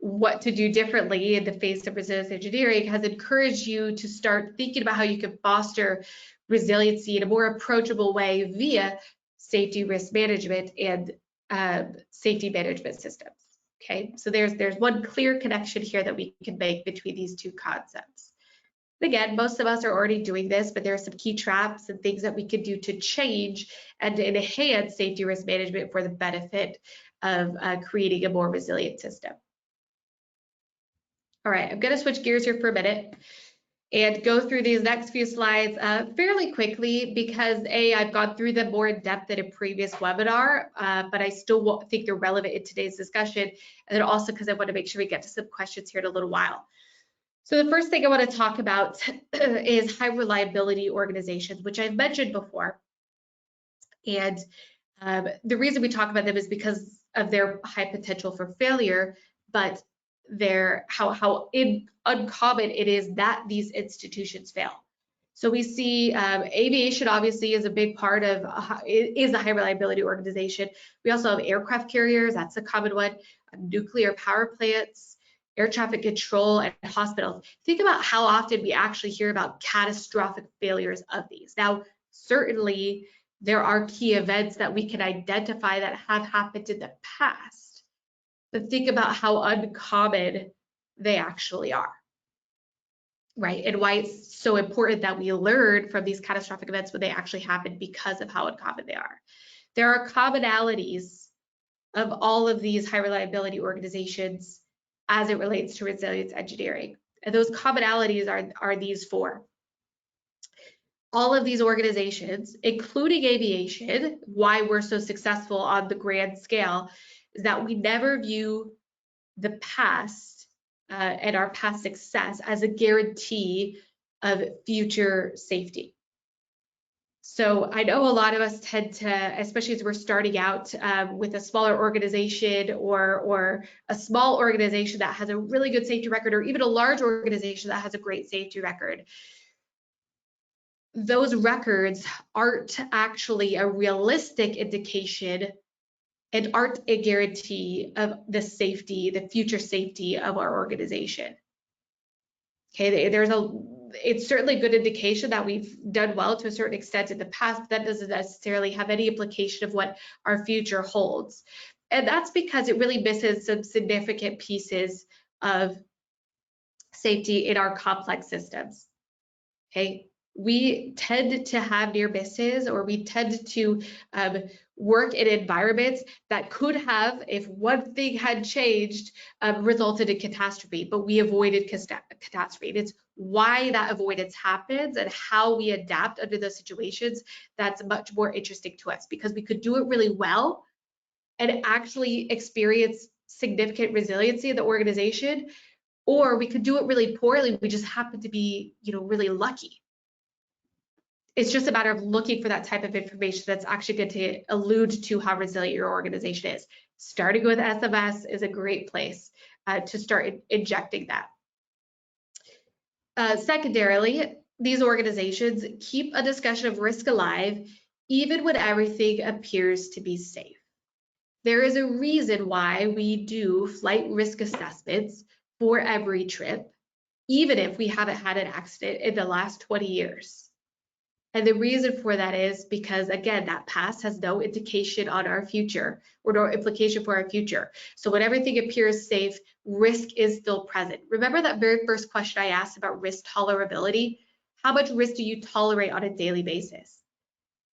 B: what to do differently in the face of resilience engineering has encouraged you to start thinking about how you can foster resiliency in a more approachable way via safety risk management and safety management systems. Okay, so there's one clear connection here that we can make between these two concepts. Again, most of us are already doing this, but there are some key traps and things that we could do to change and to enhance safety risk management for the benefit of creating a more resilient system. All right, I'm going to switch gears here for a minute and go through these next few slides fairly quickly because I've gone through them more in depth in a previous webinar, but I still think they're relevant in today's discussion, and then also because I want to make sure we get to some questions here in a little while. So the first thing I want to talk about is high reliability organizations, which I've mentioned before. And the reason we talk about them is because of their high potential for failure, but how uncommon it is that these institutions fail. So we see aviation obviously is a big part of, is a high reliability organization. We also have aircraft carriers, that's a common one, nuclear power plants, air traffic control, and hospitals. Think about how often we actually hear about catastrophic failures of these. Now, certainly there are key events that we can identify that have happened in the past, but think about how uncommon they actually are, right? And why it's so important that we learn from these catastrophic events when they actually happen because of how uncommon they are. There are commonalities of all of these high reliability organizations as it relates to resilience engineering. And those commonalities are these four. All of these organizations, including aviation, why we're so successful on the grand scale, is that we never view the past and our past success as a guarantee of future safety. So I know a lot of us tend to, especially as we're starting out with a smaller organization or a small organization that has a really good safety record, or even a large organization that has a great safety record, those records aren't actually a realistic indication and aren't a guarantee of the safety, the future safety of our organization. Okay, it's certainly a good indication that we've done well to a certain extent in the past, but that doesn't necessarily have any implication of what our future holds. And that's because it really misses some significant pieces of safety in our complex systems. Okay, we tend to have near misses, or we tend to work in environments that could have, if one thing had changed, resulted in catastrophe, but we avoided catastrophe. And it's why that avoidance happens and how we adapt under those situations that's much more interesting to us, because we could do it really well and actually experience significant resiliency in the organization, or we could do it really poorly. We just happen to be, really lucky. It's just a matter of looking for that type of information that's actually going to allude to how resilient your organization is. Starting with SMS is a great place to start injecting that. Secondarily, these organizations keep a discussion of risk alive even when everything appears to be safe. There is a reason why we do flight risk assessments for every trip, even if we haven't had an accident in the last 20 years. And the reason for that is because, again, that past has no indication on our future, or no implication for our future. So when everything appears safe, risk is still present. Remember that very first question I asked about risk tolerability? How much risk do you tolerate on a daily basis?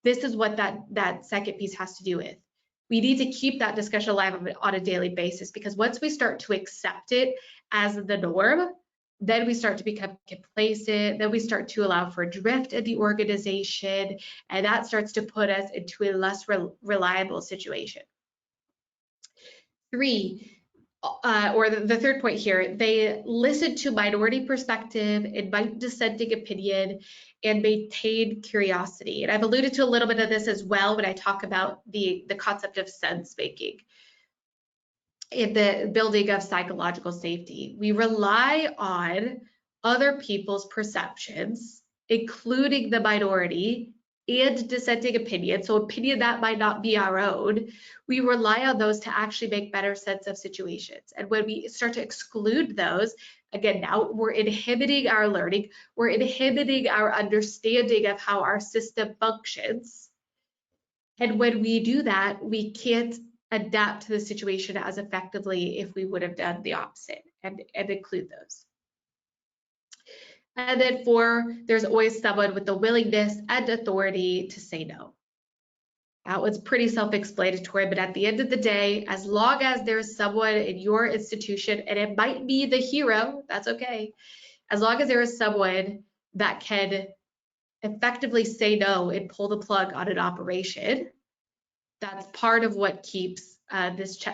B: This is what that second piece has to do with. We need to keep that discussion alive on a daily basis, because once we start to accept it as the norm, then we start to become complacent, then we start to allow for drift in the organization, and that starts to put us into a less reliable situation. Three, or the third point here, they listen to minority perspective, invite dissenting opinion, and maintain curiosity. And I've alluded to a little bit of this as well when I talk about the concept of sense making in the building of psychological safety. We rely on other people's perceptions, including the minority and dissenting opinion, so opinion that might not be our own. We rely on those to actually make better sense of situations. And when we start to exclude those, again, now we're inhibiting our learning, we're inhibiting our understanding of how our system functions. And when we do that, we can't adapt to the situation as effectively if we would have done the opposite, and include those. And then 4, there's always someone with the willingness and authority to say no. That was pretty self-explanatory, but at the end of the day, as long as there's someone in your institution, and it might be the hero, that's okay. As long as there is someone that can effectively say no and pull the plug on an operation, that's part of what keeps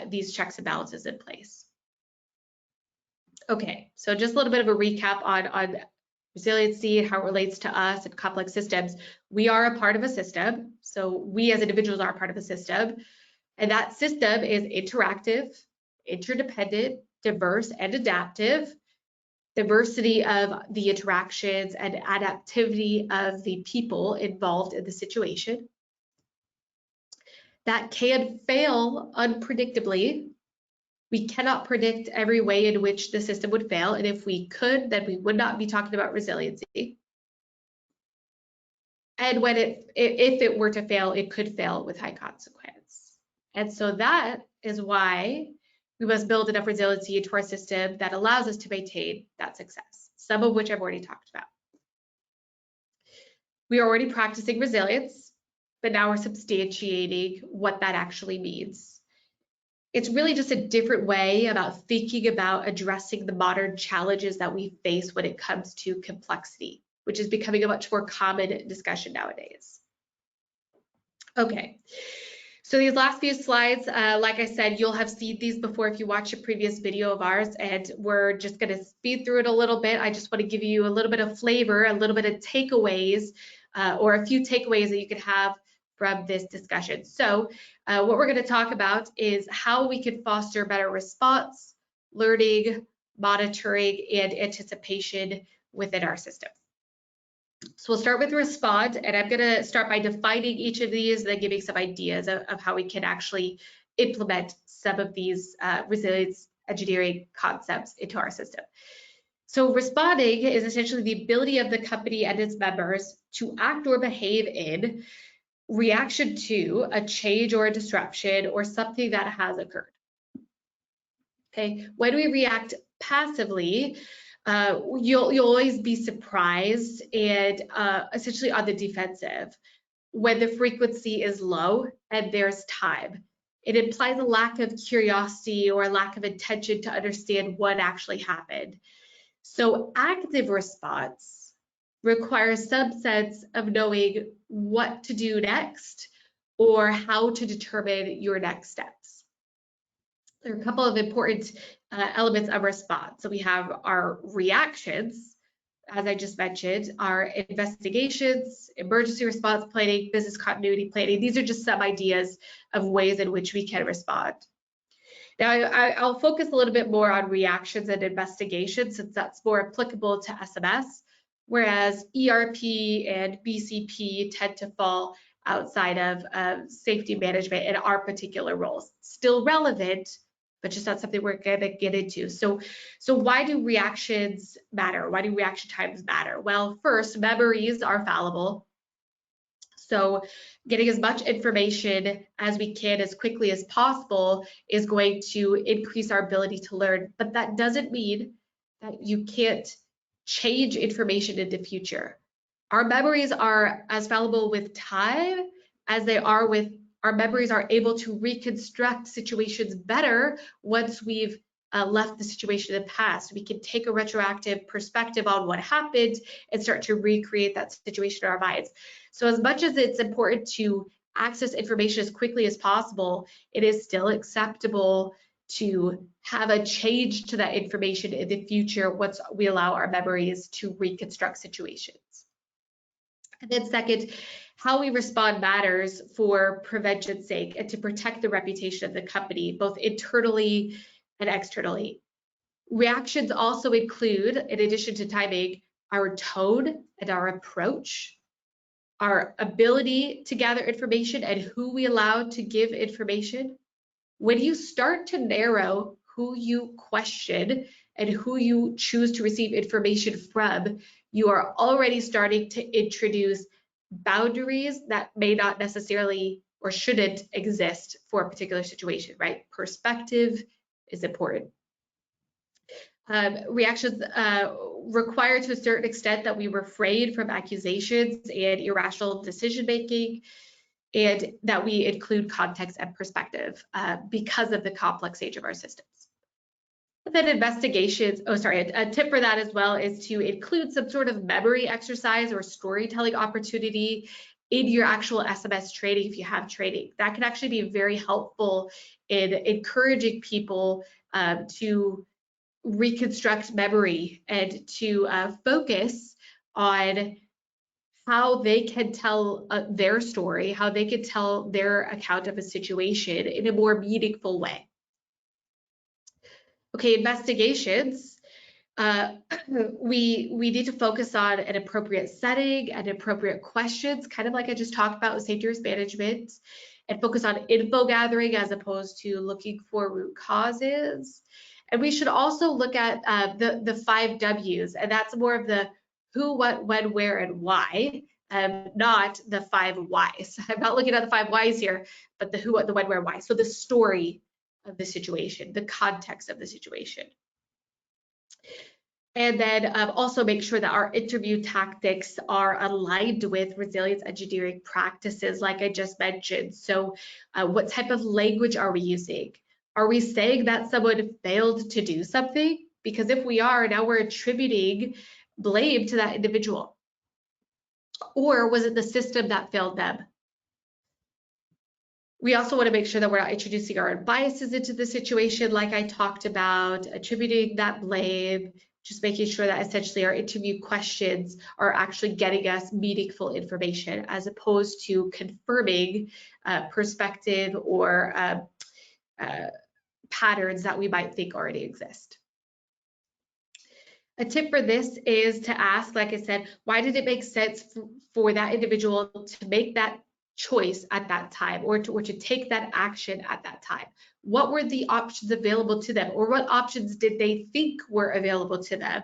B: these checks and balances in place. Okay, so just a little bit of a recap on resiliency and how it relates to us and complex systems. We are a part of a system, so we as individuals are a part of a system, and that system is interactive, interdependent, diverse, and adaptive. Diversity of the interactions and adaptivity of the people involved in the situation. That can fail unpredictably. We cannot predict every way in which the system would fail, and if we could, then we would not be talking about resiliency. And when if it were to fail, it could fail with high consequence. And so that is why we must build enough resiliency into our system that allows us to maintain that success, some of which I've already talked about. We are already practicing resilience, but now we're substantiating what that actually means. It's really just a different way about thinking about addressing the modern challenges that we face when it comes to complexity, which is becoming a much more common discussion nowadays. Okay, so these last few slides, like I said, you'll have seen these before if you watch a previous video of ours, and we're just going to speed through it a little bit. I just want to give you a little bit of flavor, a little bit of takeaways, or a few takeaways that you can have from this discussion. So what we're going to talk about is how we can foster better response, learning, monitoring, and anticipation within our system. So we'll start with respond, and I'm going to start by defining each of these and then giving some ideas of how we can actually implement some of these resilience engineering concepts into our system. So responding is essentially the ability of the company and its members to act or behave in reaction to a change or a disruption or something that has occurred. Okay, when we react passively, you'll always be surprised and essentially on the defensive when the frequency is low and there's time. It implies a lack of curiosity or a lack of intention to understand what actually happened. So active response requires some sense of knowing what to do next or how to determine your next steps. There are a couple of important elements of response. So we have our reactions, as I just mentioned, our investigations, emergency response planning, business continuity planning. These are just some ideas of ways in which we can respond. Now, I'll focus a little bit more on reactions and investigations since that's more applicable to SMS, whereas ERP and BCP tend to fall outside of safety management in our particular roles. Still relevant, but just not something we're going to get into. So why do reactions matter? Why do reaction times matter? Well, first, memories are fallible. So getting as much information as we can as quickly as possible is going to increase our ability to learn. But that doesn't mean that you can't change information in the future. Our memories are as fallible with time as they are with our memories are able to reconstruct situations better once we've left the situation in the past. We can take a retroactive perspective on what happened and start to recreate that situation in our minds. So as much as it's important to access information as quickly as possible, it is still acceptable to have a change to that information in the future once we allow our memories to reconstruct situations. And then second, how we respond matters for prevention's sake and to protect the reputation of the company, both internally and externally. Reactions also include, in addition to timing, our tone and our approach, our ability to gather information and who we allow to give information. When you start to narrow who you question and who you choose to receive information from, you are already starting to introduce boundaries that may not necessarily or shouldn't exist for a particular situation, right? Perspective is important. Reactions require to a certain extent that we refrain from accusations and irrational decision making, and that we include context and perspective because of the complex nature of our systems. And then investigations, a tip for that as well is to include some sort of memory exercise or storytelling opportunity in your actual SMS training if you have training. That can actually be very helpful in encouraging people to reconstruct memory and to focus on how they can tell their story, how they can tell their account of a situation in a more meaningful way. Okay, investigations. We need to focus on an appropriate setting and appropriate questions, kind of like I just talked about with safety risk management, and focus on info gathering as opposed to looking for root causes. And we should also look at the 5 W's, and that's more of the who, what, when, where, and why, not the 5 whys. I'm not looking at the 5 whys here, but the who, what, the when, where, why. So the story of the situation, the context of the situation. And then also make sure that our interview tactics are aligned with resilience engineering practices, like I just mentioned. So what type of language are we using? Are we saying that someone failed to do something? Because if we are, now we're attributing blame to that individual. Or was it the system that failed them? We also want to make sure that we're not introducing our own biases into the situation, like I talked about, attributing that blame, just making sure that essentially our interview questions are actually getting us meaningful information as opposed to confirming perspective or patterns that we might think already exist. A tip for this is to ask, like I said, why did it make sense for that individual to make that choice at that time or to take that action at that time? What were the options available to them, or what options did they think were available to them?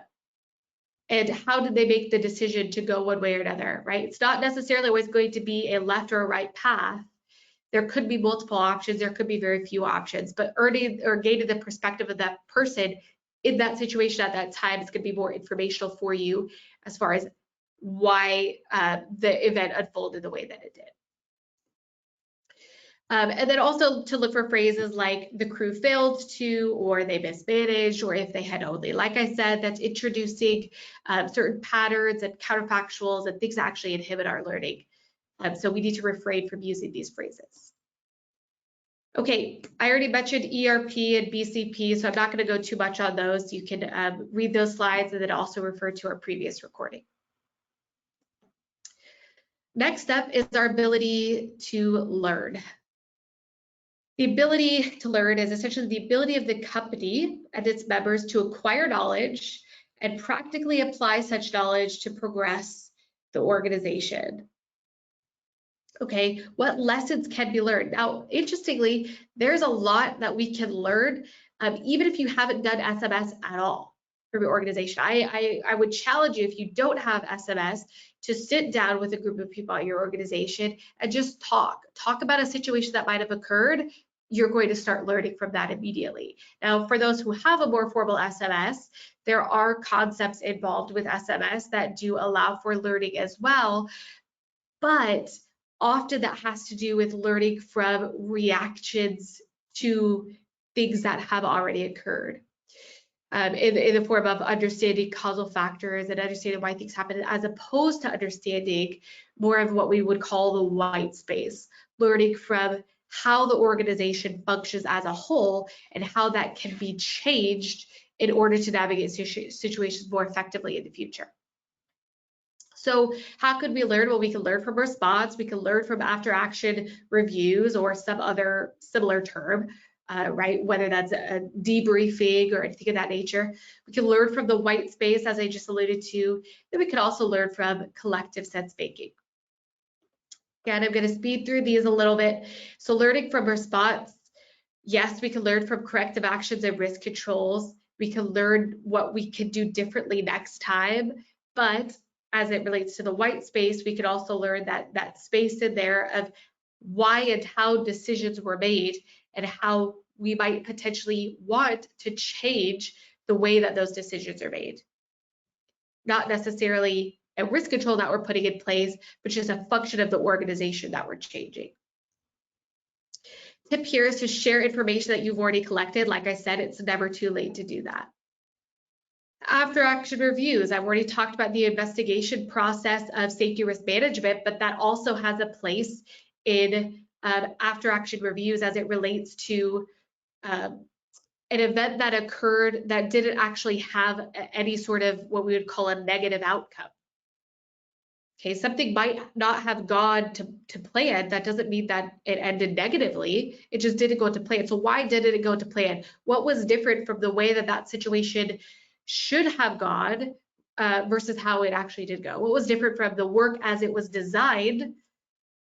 B: and how did they make the decision to go one way or another, right? It's not necessarily always going to be a left or a right path. There could be multiple options, there could be very few options, but earning or gaining the perspective of that person in that situation at that time is going to be more informational for you as far as why the event unfolded the way that it did. And then also to look for phrases like the crew failed to, or they mismanaged, or if they had only. Like I said, that's introducing certain patterns and counterfactuals and things that actually inhibit our learning. So we need to refrain from using these phrases. Okay, I already mentioned ERP and BCP, so I'm not going to go too much on those. You can read those slides and then also refer to our previous recording. Next up is our ability to learn. The ability to learn is essentially the ability of the company and its members to acquire knowledge and practically apply such knowledge to progress the organization. Okay, what lessons can be learned? Now, interestingly, there's a lot that we can learn, even if you haven't done SMS at all from your organization. I would challenge you, if you don't have SMS, to sit down with a group of people at your organization and just talk about a situation that might have occurred. You're going to start learning from that immediately. Now, for those who have a more formal SMS, there are concepts involved with SMS that do allow for learning as well, but often that has to do with learning from reactions to things that have already occurred. In the form of understanding causal factors and understanding why things happen, as opposed to understanding more of what we would call the white space, learning from how the organization functions as a whole and how that can be changed in order to navigate situations more effectively in the future. So how could we learn? Well, we can learn from response, we can learn from after action reviews or some other similar term, right? Whether that's a debriefing or anything of that nature. We can learn from the white space, as I just alluded to. Then we can also learn from collective sense making. Again, I'm going to speed through these a little bit. So learning from response, yes, we can learn from corrective actions and risk controls. We can learn what we can do differently next time, but as it relates to the white space, we could also learn that space in there of why and how decisions were made and how we might potentially want to change the way that those decisions are made. Not necessarily a risk control that we're putting in place, but just a function of the organization that we're changing. Tip here is to share information that you've already collected. Like I said, it's never too late to do that. After action reviews, I've already talked about the investigation process of safety risk management, but that also has a place in after action reviews as it relates to an event that occurred that didn't actually have any sort of what we would call a negative outcome. Okay, something might not have gone to plan. That doesn't mean that it ended negatively. It just didn't go to plan. So why didn't it go to plan? What was different from the way that situation should have gone versus how it actually did go? What was different from the work as it was designed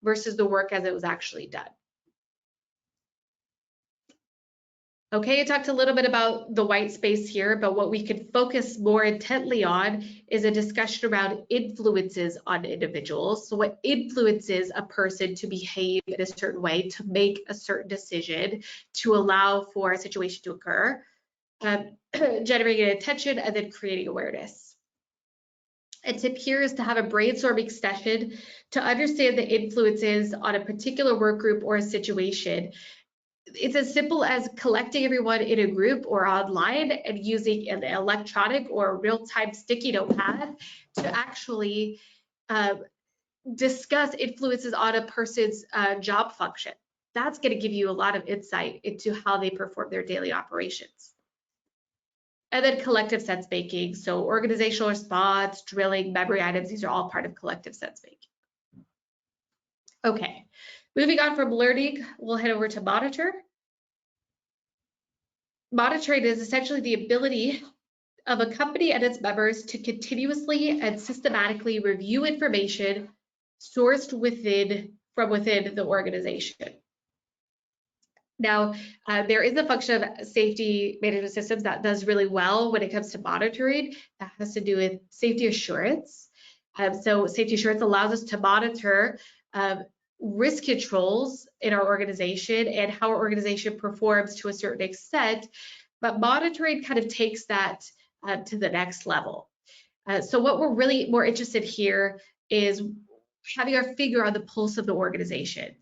B: versus the work as it was actually done? Okay, I talked a little bit about the white space here, but what we could focus more intently on is a discussion around influences on individuals. So what influences a person to behave in a certain way, to make a certain decision, to allow for a situation to occur, generating attention and then creating awareness. A tip here is to have a brainstorming session to understand the influences on a particular work group or a situation. It's as simple as collecting everyone in a group or online and using an electronic or real-time sticky notepad to actually discuss influences on a person's job function. That's going to give you a lot of insight into how they perform their daily operations. And then collective sense making. So organizational response, drilling, memory items, these are all part of collective sense making. Okay, moving on from learning, we'll head over to monitor. Monitoring is essentially the ability of a company and its members to continuously and systematically review information sourced from within the organization. Now, there is a function of safety management systems that does really well when it comes to monitoring. That has to do with safety assurance. So safety assurance allows us to monitor risk controls in our organization and how our organization performs to a certain extent, but monitoring kind of takes that to the next level. So what we're really more interested here is having our finger on the pulse of the organization.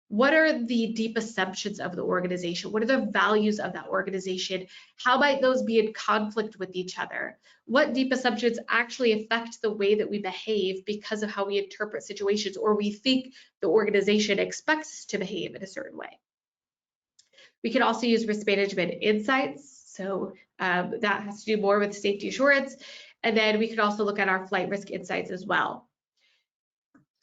B: What are the deep assumptions of the organization? What are the values of that organization? How might those be in conflict with each other? What deep assumptions actually affect the way that we behave because of how we interpret situations or we think the organization expects us to behave in a certain way? We can also use risk management insights. So that has to do more with safety assurance. And then we can also look at our flight risk insights as well.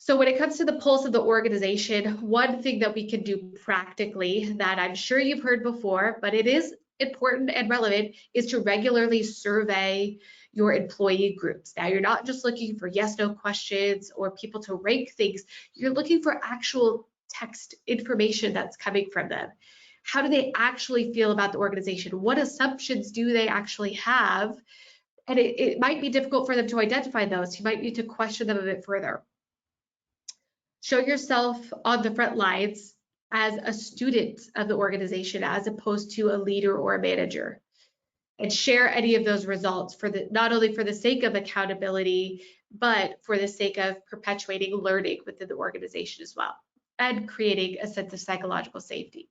B: So when it comes to the pulse of the organization, one thing that we can do practically that I'm sure you've heard before, but it is important and relevant, is to regularly survey your employee groups. Now, you're not just looking for yes/no questions or people to rank things. You're looking for actual text information that's coming from them. How do they actually feel about the organization? What assumptions do they actually have? And it might be difficult for them to identify those. You might need to question them a bit further. Show yourself on the front lines as a student of the organization as opposed to a leader or a manager, and share any of those results for the not only for the sake of accountability, but for the sake of perpetuating learning within the organization as well, and creating a sense of psychological safety.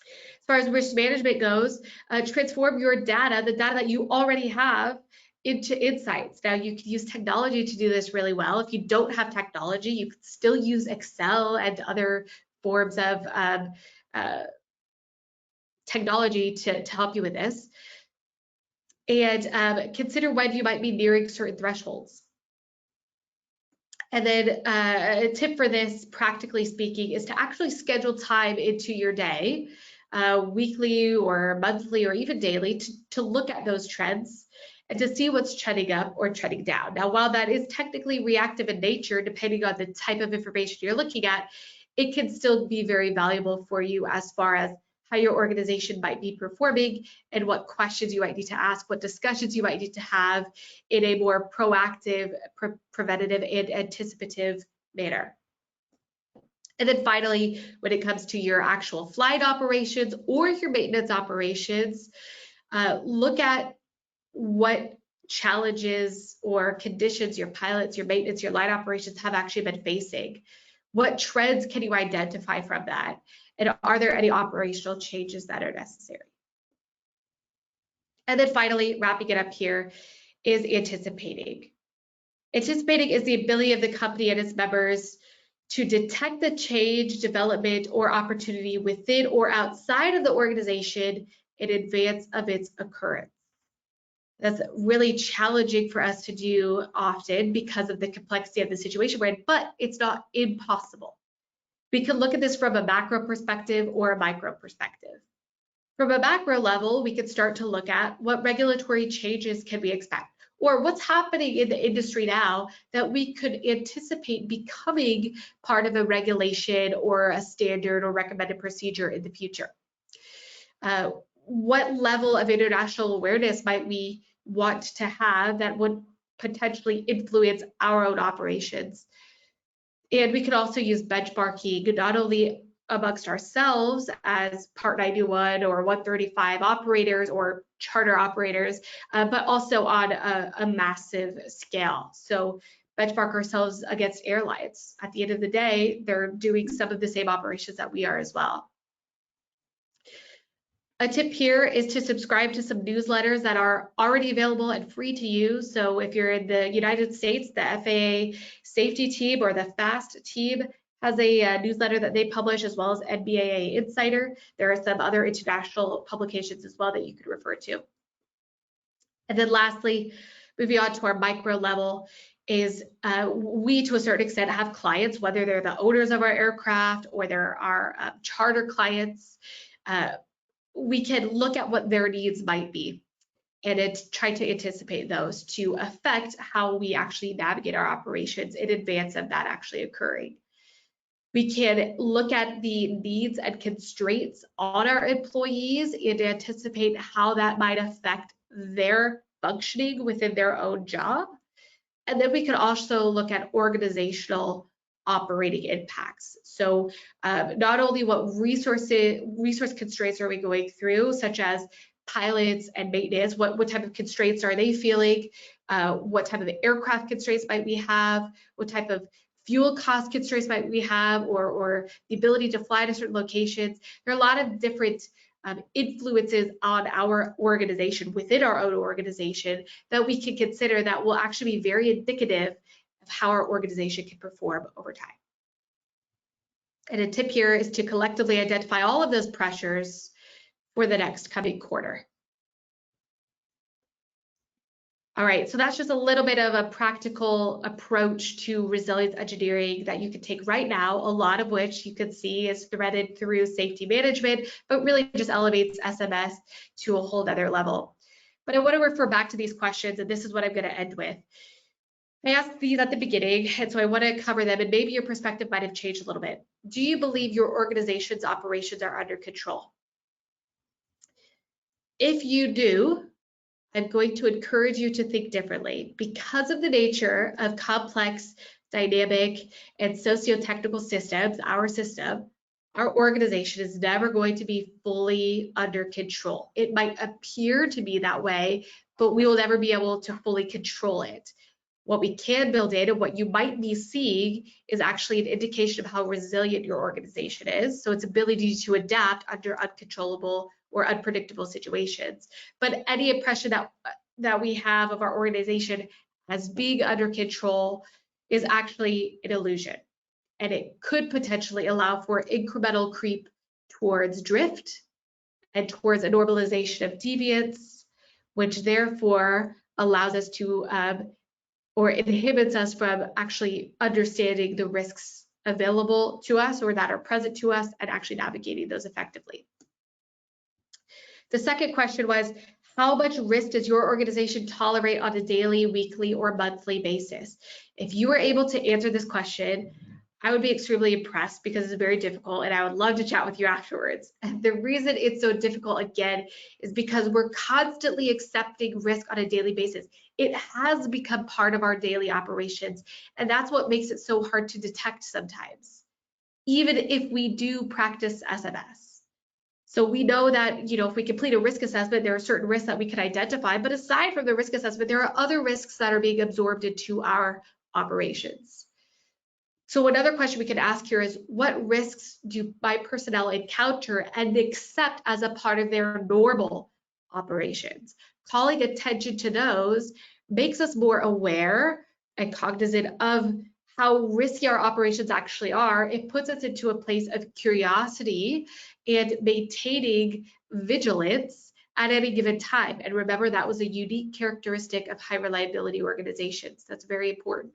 B: As far as risk management goes, transform your data, the data that you already have, into insights. Now, you can use technology to do this really well. If you don't have technology, you can still use Excel and other forms of technology to help you with this. And consider when you might be nearing certain thresholds. And then a tip for this, practically speaking, is to actually schedule time into your day, weekly or monthly or even daily, to look at those trends and to see what's trending up or trending down. Now, while that is technically reactive in nature, depending on the type of information you're looking at, it can still be very valuable for you as far as how your organization might be performing and what questions you might need to ask, what discussions you might need to have in a more proactive, preventative, and anticipative manner. And then finally, when it comes to your actual flight operations or your maintenance operations, look at what challenges or conditions your pilots, your maintenance, your line operations have actually been facing. What trends can you identify from that? And are there any operational changes that are necessary? And then finally, wrapping it up here, is anticipating. Anticipating is the ability of the company and its members to detect the change, development, or opportunity within or outside of the organization in advance of its occurrence. That's really challenging for us to do often because of the complexity of the situation we're in, but it's not impossible. We can look at this from a macro perspective or a micro perspective. From a macro level, we could start to look at what regulatory changes can we expect, or what's happening in the industry now that we could anticipate becoming part of a regulation or a standard or recommended procedure in the future. What level of international awareness might we want to have that would potentially influence our own operations? And we could also use benchmarking, not only amongst ourselves as Part 91 or 135 operators or charter operators, but also on a massive scale. So benchmark ourselves against airlines. At the end of the day, they're doing some of the same operations that we are as well. A tip here is to subscribe to some newsletters that are already available and free to use. So if you're in the United States, the FAA safety team or the FAST team has a newsletter that they publish, as well as NBAA Insider. There are some other international publications as well that you could refer to. And then lastly, moving on to our micro level, is we, to a certain extent, have clients, whether they're the owners of our aircraft or they're our charter clients. We can look at what their needs might be and try to anticipate those to affect how we actually navigate our operations in advance of that actually occurring. We can look at the needs and constraints on our employees and anticipate how that might affect their functioning within their own job. And then we can also look at organizational operating impacts. So not only what resource constraints are we going through, such as pilots and maintenance, what type of constraints are they feeling, what type of aircraft constraints might we have, what type of fuel cost constraints might we have, or the ability to fly to certain locations. There are a lot of different influences on our organization, within our own organization, that we can consider that will actually be very indicative of how our organization can perform over time. And a tip here is to collectively identify all of those pressures for the next coming quarter. All right, so that's just a little bit of a practical approach to resilience engineering that you can take right now, a lot of which you can see is threaded through safety management, but really just elevates SMS to a whole other level. But I want to refer back to these questions, and this is what I'm going to end with. I asked these at the beginning, and so I want to cover them, and maybe your perspective might have changed a little bit. Do you believe your organization's operations are under control? If you do, I'm going to encourage you to think differently. Because of the nature of complex, dynamic, and socio-technical systems, our system, our organization is never going to be fully under control. It might appear to be that way, but we will never be able to fully control it. What we can build in and what you might be seeing is actually an indication of how resilient your organization is. So its ability to adapt under uncontrollable or unpredictable situations. But any impression that we have of our organization as being under control is actually an illusion. And it could potentially allow for incremental creep towards drift and towards a normalization of deviance, which therefore allows us to or inhibits us from actually understanding the risks available to us or that are present to us and actually navigating those effectively. The second question was, how much risk does your organization tolerate on a daily, weekly, or monthly basis? If you were able to answer this question, I would be extremely impressed because it's very difficult and I would love to chat with you afterwards. And the reason it's so difficult, again, is because we're constantly accepting risk on a daily basis. It has become part of our daily operations, and that's what makes it so hard to detect sometimes, even if we do practice SMS. So we know that, if we complete a risk assessment, there are certain risks that we can identify, but aside from the risk assessment, there are other risks that are being absorbed into our operations. So another question we could ask here is, what risks do my personnel encounter and accept as a part of their normal operations? Calling attention to those makes us more aware and cognizant of how risky our operations actually are. It puts us into a place of curiosity and maintaining vigilance at any given time. And remember, that was a unique characteristic of high reliability organizations. That's very important.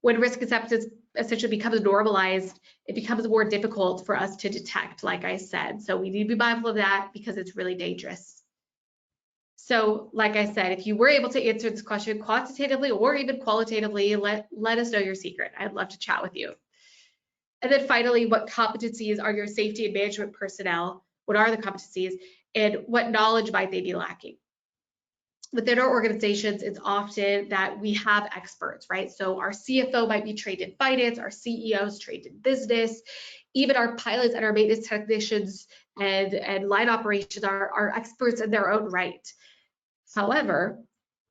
B: When risk acceptance essentially becomes normalized, it becomes more difficult for us to detect, like I said. So we need to be mindful of that because it's really dangerous. So like I said, if you were able to answer this question quantitatively or even qualitatively, let us know your secret. I'd love to chat with you. And then finally, what competencies are your safety and management personnel? What are the competencies and what knowledge might they be lacking? Within our organizations, it's often that we have experts, right? So our CFO might be trained in finance, our CEOs trained in business, even our pilots and our maintenance technicians and line operations are experts in their own right. However,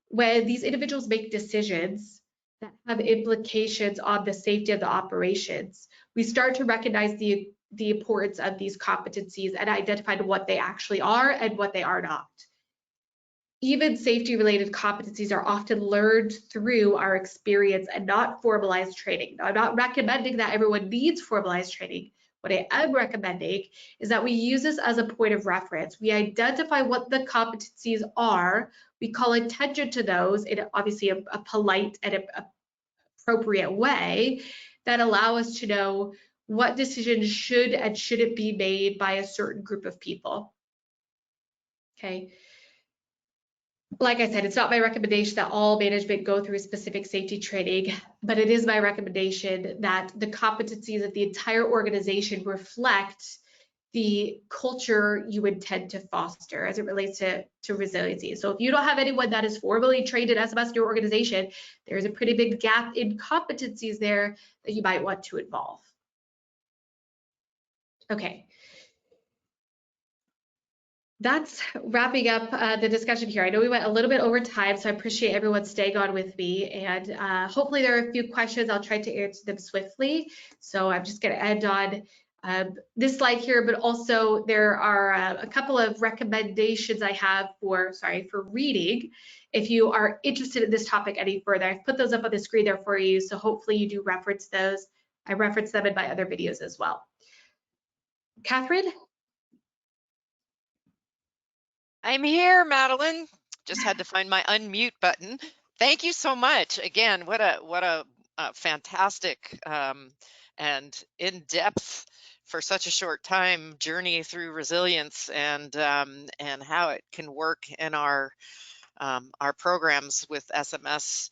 B: when these individuals make decisions that have implications on the safety of the operations, we start to recognize the importance of these competencies and identify what they actually are and what they are not. Even safety-related competencies are often learned through our experience and not formalized training. Now, I'm not recommending that everyone needs formalized training. What I am recommending is that we use this as a point of reference. We identify what the competencies are. We call attention to those in obviously a polite and appropriate way that allow us to know what decisions should and shouldn't be made by a certain group of people. Okay. Like I said, it's not my recommendation that all management go through specific safety training, but it is my recommendation that the competencies of the entire organization reflect the culture you intend to foster as it relates to resiliency. So if you don't have anyone that is formally trained in SMS in your organization, there's a pretty big gap in competencies there that you might want to involve. Okay. That's wrapping up the discussion here. I know we went a little bit over time, so I appreciate everyone staying on with me. And hopefully there are a few questions. I'll try to answer them swiftly. So I'm just going to end on this slide here, but also there are a couple of recommendations I have for reading. If you are interested in this topic any further, I've put those up on the screen there for you. So hopefully you do reference those. I reference them in my other videos as well. Catherine?
A: I'm here, Madeline. Just had to find my unmute button. Thank you so much. Again, what a fantastic and in-depth, for such a short time, journey through resilience and how it can work in our programs with SMS.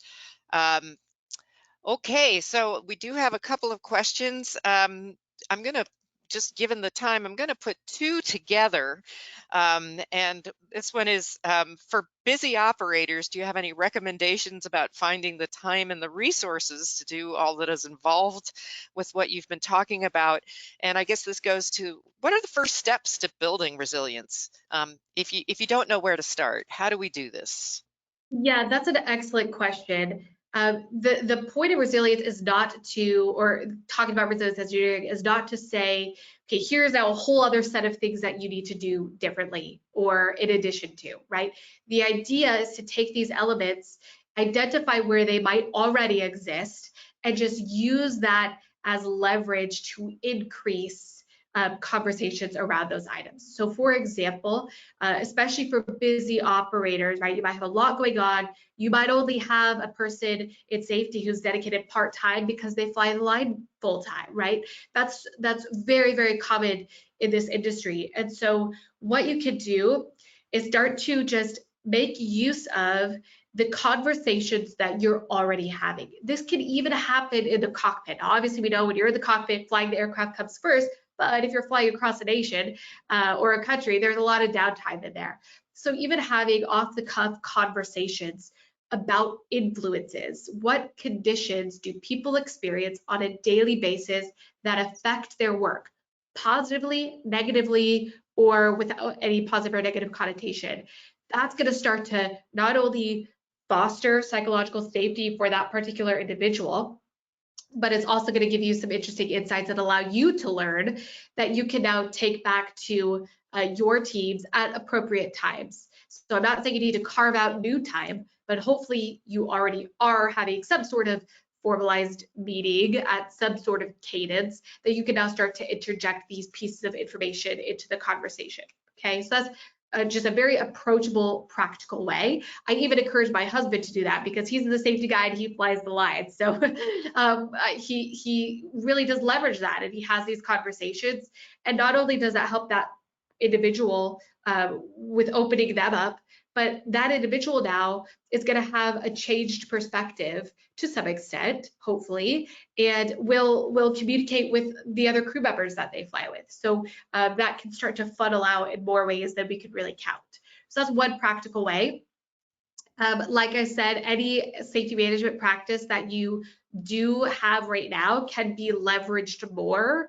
A: Okay, so we do have a couple of questions. I'm going to, just given the time, I'm going to put two together. And this one is for busy operators. Do you have any recommendations about finding the time and the resources to do all that is involved with what you've been talking about? And I guess this goes to, what are the first steps to building resilience? If you don't know where to start, how do we do this?
B: Yeah, that's an excellent question. The point of resilience is not to, or talking about resilience engineering is not to say, okay, here's now a whole other set of things that you need to do differently or in addition to, right? The idea is to take these elements, identify where they might already exist, and just use that as leverage to increase conversations around those items. So for example, especially for busy operators, right? You might have a lot going on. You might only have a person in safety who's dedicated part-time because they fly the line full-time, right? That's very, very common in this industry. And so what you can do is start to just make use of the conversations that you're already having. This can even happen in the cockpit. Obviously, we know when you're in the cockpit, flying the aircraft comes first, but if you're flying across a nation or a country, there's a lot of downtime in there. So even having off-the-cuff conversations about influences, what conditions do people experience on a daily basis that affect their work, positively, negatively, or without any positive or negative connotation? That's going to start to not only foster psychological safety for that particular individual, but it's also going to give you some interesting insights that allow you to learn that you can now take back to your teams at appropriate times. So I'm not saying you need to carve out new time, but hopefully you already are having some sort of formalized meeting at some sort of cadence that you can now start to interject these pieces of information into the conversation. Okay, so that's just a very approachable, practical way. I even encourage my husband to do that because he's the safety guy and he flies the line. So he really does leverage that, and he has these conversations. And not only does that help that individual with opening them up, but that individual now is going to have a changed perspective to some extent, hopefully, and will communicate with the other crew members that they fly with. So that can start to funnel out in more ways than we could really count. So that's one practical way. Like I said, any safety management practice that you do have right now can be leveraged more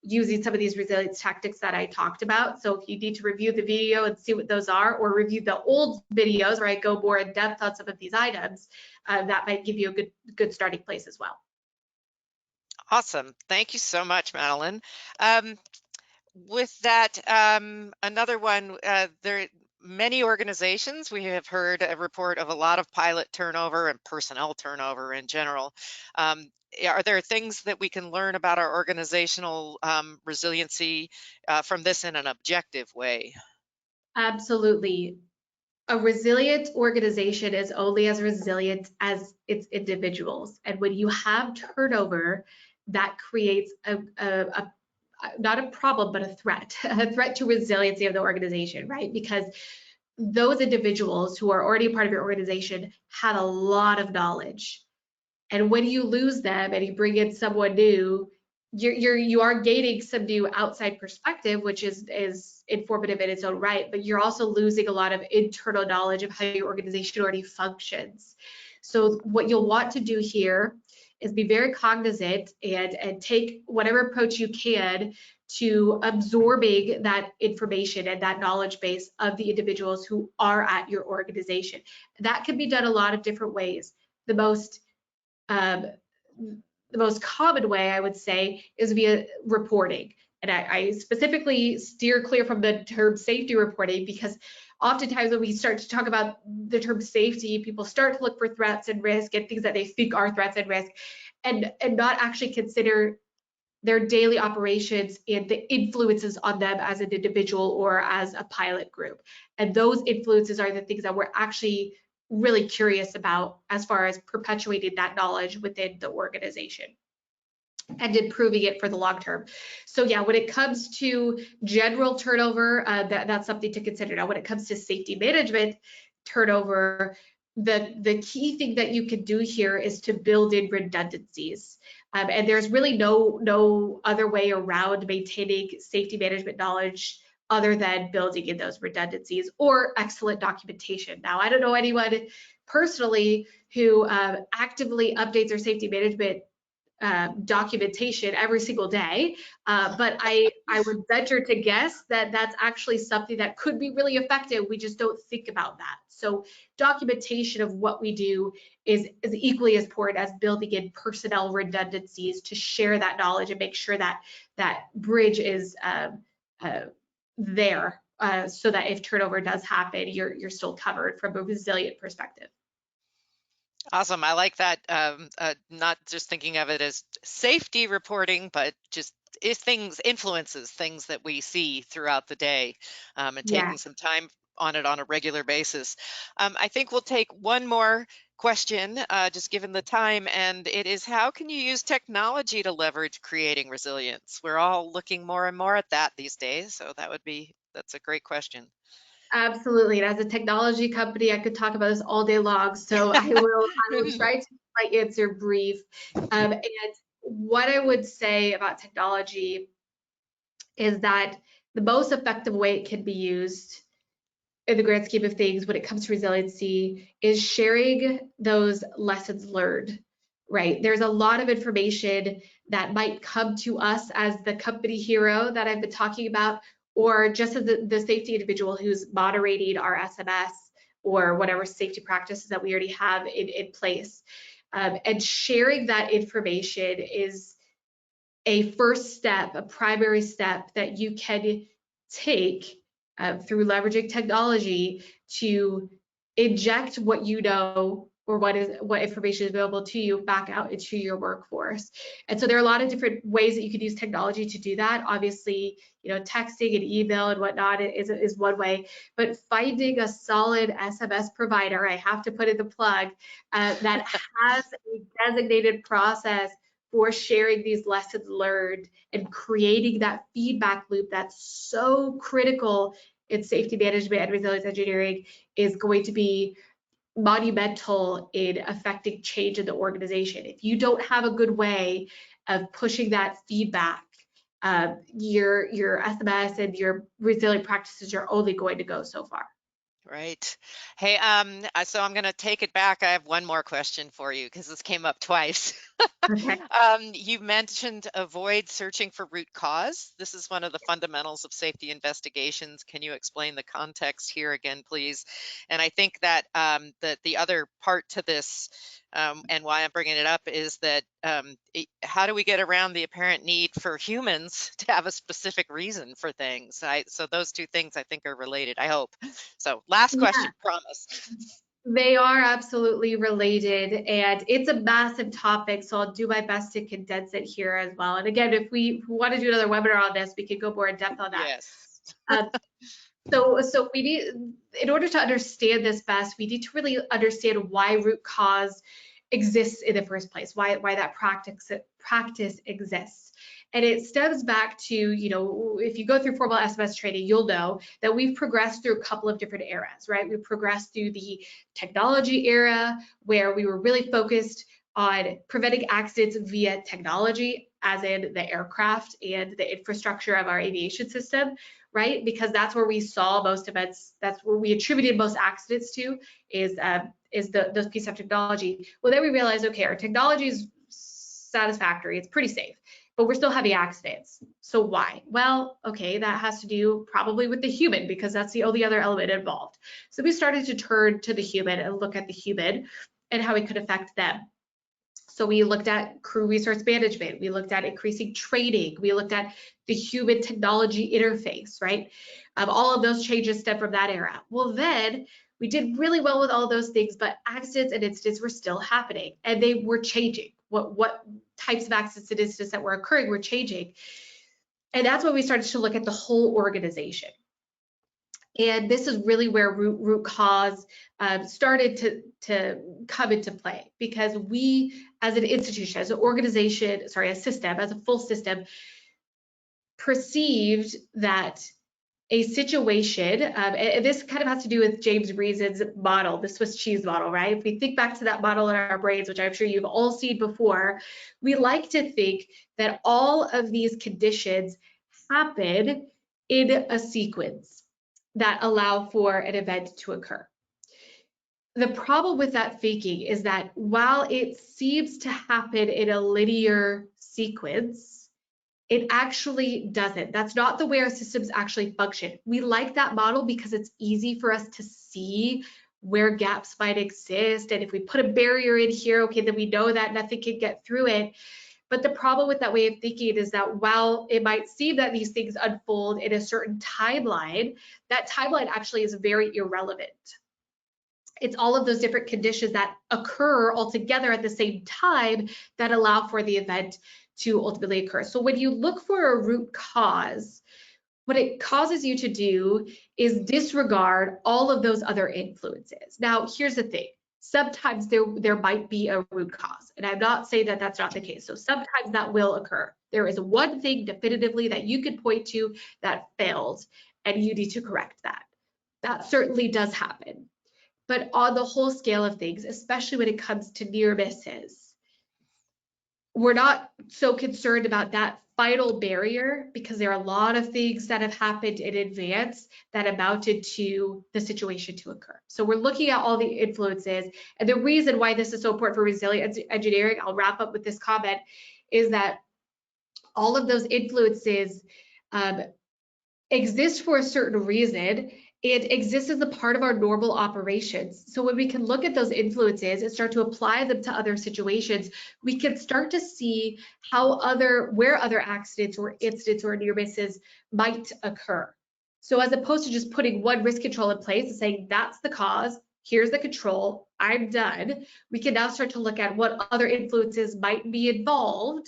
B: using some of these resilience tactics that I talked about. So if you need to review the video and see what those are, or review the old videos where I go more in depth on some of these items, that might give you a good starting place as well.
A: Awesome. Thank you so much, Madeline. With that, another one, there many organizations, we have heard a report of a lot of pilot turnover and personnel turnover in general. Are there things that we can learn about our organizational resiliency from this in an objective way?
B: Absolutely. A resilient organization is only as resilient as its individuals. And when you have turnover, that creates not a problem, but a threat to resiliency of the organization, right? Because those individuals who are already a part of your organization have a lot of knowledge. And when you lose them and you bring in someone new, you are gaining some new outside perspective, which is informative in its own right, but you're also losing a lot of internal knowledge of how your organization already functions. So what you'll want to do here is be very cognizant and take whatever approach you can to absorbing that information and that knowledge base of the individuals who are at your organization. That can be done a lot of different ways. The most um, the most common way I would say is via reporting. And I specifically steer clear from the term safety reporting because oftentimes when we start to talk about the term safety, people start to look for threats and risk and things that they think are threats and risk and not actually consider their daily operations and the influences on them as an individual or as a pilot group. And those influences are the things that we're actually really curious about as far as perpetuating that knowledge within the organization and improving it for the long term. So yeah, when it comes to general turnover, that's something to consider. Now, when it comes to safety management turnover, the key thing that you can do here is to build in redundancies. And there's really no other way around maintaining safety management knowledge other than building in those redundancies or excellent documentation. Now, I don't know anyone personally who actively updates their safety management documentation every single day, but I would venture to guess that that's actually something that could be really effective. We just don't think about that. So documentation of what we do is equally as important as building in personnel redundancies to share that knowledge and make sure that that bridge is there so that if turnover does happen, you're still covered from a resilient perspective.
A: Awesome. I like that. Not just thinking of it as safety reporting, but just influences things that we see throughout the day, and
B: Yeah.
A: taking some time on it on a regular basis. I think we'll take one more question, just given the time, and it is, how can you use technology to leverage creating resilience? We're all looking more and more at that these days, so that's a great question.
B: Absolutely. And as a technology company, I could talk about this all day long. So I will try to keep my answer brief. And what I would say about technology is that the most effective way it can be used in the grand scheme of things when it comes to resiliency is sharing those lessons learned, right? There's a lot of information that might come to us as the company hero that I've been talking about, or just as the safety individual who's moderating our SMS or whatever safety practices that we already have in place. And sharing that information is a first step, a primary step that you can take through leveraging technology to inject what you know or what information is available to you back out into your workforce. And so there are a lot of different ways that you can use technology to do that. Obviously, texting and email and whatnot is one way, but finding a solid SMS provider, I have to put in the plug, that has a designated process for sharing these lessons learned and creating that feedback loop that's so critical in safety management and resilience engineering is going to be monumental in affecting change in the organization. If you don't have a good way of pushing that feedback, your SMS and your resilient practices are only going to go so far.
A: Right. Hey, so I'm going to take it back. I have one more question for you because this came up twice.
B: Okay.
A: You mentioned avoid searching for root cause. This is one of the fundamentals of safety investigations. Can you explain the context here again, please? And I think that the other part to this, and why I'm bringing it up, is that how do we get around the apparent need for humans to have a specific reason for things? So those two things I think are related, I hope. So last
B: Yeah.
A: question, promise.
B: They are absolutely related, and it's a massive topic, so I'll do my best to condense it here as well. And again, if we want to do another webinar on this, we could go more in depth on that.
A: Yes.
B: So we need, in order to understand this best, we need to really understand why root cause exists in the first place, why that practice exists. And it stems back to, you know, if you go through formal SMS training, you'll know that we've progressed through a couple of different eras, right? We've progressed through the technology era, where we were really focused on preventing accidents via technology, as in the aircraft and the infrastructure of our aviation system, right? Because that's where we saw most events, that's where we attributed most accidents to, is those pieces of technology. Well, then we realized, okay, our technology is satisfactory, it's pretty safe, but we're still having accidents. So why? Well, okay, that has to do probably with the human, because that's the only other element involved. So we started to turn to the human and look at the human and how it could affect them. So we looked at crew resource management, we looked at increasing training, we looked at the human technology interface, right? All of those changes stem from that era. Well, then we did really well with all those things, but accidents and incidents were still happening, and they were changing. What types of accidents and incidents that were occurring were changing. And that's when we started to look at the whole organization. And this is really where root cause started to come into play, because we, as an institution, as an organization, sorry, a system, as a full system, perceived that a situation, and this kind of has to do with James Reason's model, the Swiss cheese model, right? If we think back to that model in our brains, which I'm sure you've all seen before, we like to think that all of these conditions happen in a sequence that allow for an event to occur. The problem with that thinking is that while it seems to happen in a linear sequence, it actually doesn't. That's not the way our systems actually function. We like that model because it's easy for us to see where gaps might exist. And if we put a barrier in here, okay, then we know that nothing can get through it. But the problem with that way of thinking is that while it might seem that these things unfold in a certain timeline, that timeline actually is very irrelevant. It's all of those different conditions that occur all together at the same time that allow for the event to ultimately occur. So when you look for a root cause, what it causes you to do is disregard all of those other influences. Now, here's the thing. Sometimes there might be a root cause, and I'm not saying that that's not the case. So sometimes that will occur. There is one thing definitively that you can point to that failed, and you need to correct that. That certainly does happen. But on the whole scale of things, especially when it comes to near misses, we're not so concerned about that final barrier, because there are a lot of things that have happened in advance that amounted to the situation to occur. So we're looking at all the influences, and the reason why this is so important for resilience engineering, I'll wrap up with this comment, is that all of those influences exist for a certain reason. It exists as a part of our normal operations. So when we can look at those influences and start to apply them to other situations, we can start to see where other accidents or incidents or near misses might occur. So as opposed to just putting one risk control in place and saying, that's the cause, here's the control, I'm done, we can now start to look at what other influences might be involved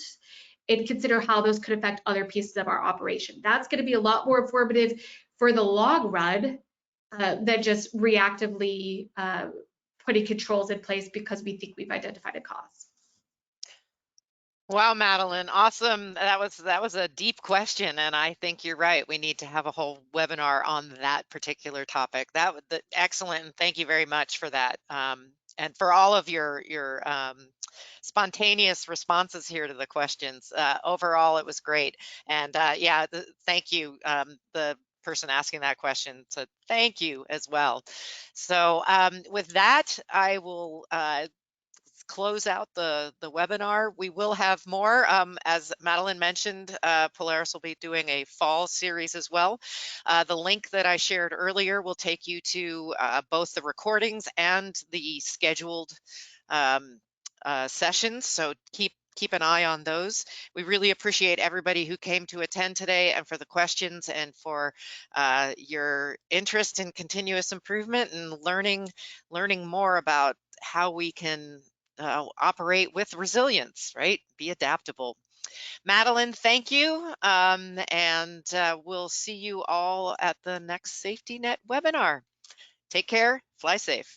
B: and consider how those could affect other pieces of our operation. That's going to be a lot more informative for the long run than just reactively putting controls in place because we think we've identified a cause.
A: Wow, Madeline, awesome. That was a deep question, and I think you're right. We need to have a whole webinar on that particular topic. Excellent, and thank you very much for that, and for all of your spontaneous responses here to the questions. Overall, it was great, and yeah, thank you. The person asking that question, so thank you as well. So with that, I will close out the webinar. We will have more. As Madeline mentioned, Polaris will be doing a fall series as well. The link that I shared earlier will take you to both the recordings and the scheduled sessions, so keep an eye on those. We really appreciate everybody who came to attend today, and for the questions, and for your interest in continuous improvement and learning more about how we can operate with resilience, right? Be adaptable. Madeline, thank you. And we'll see you all at the next SafetyNet webinar. Take care, fly safe.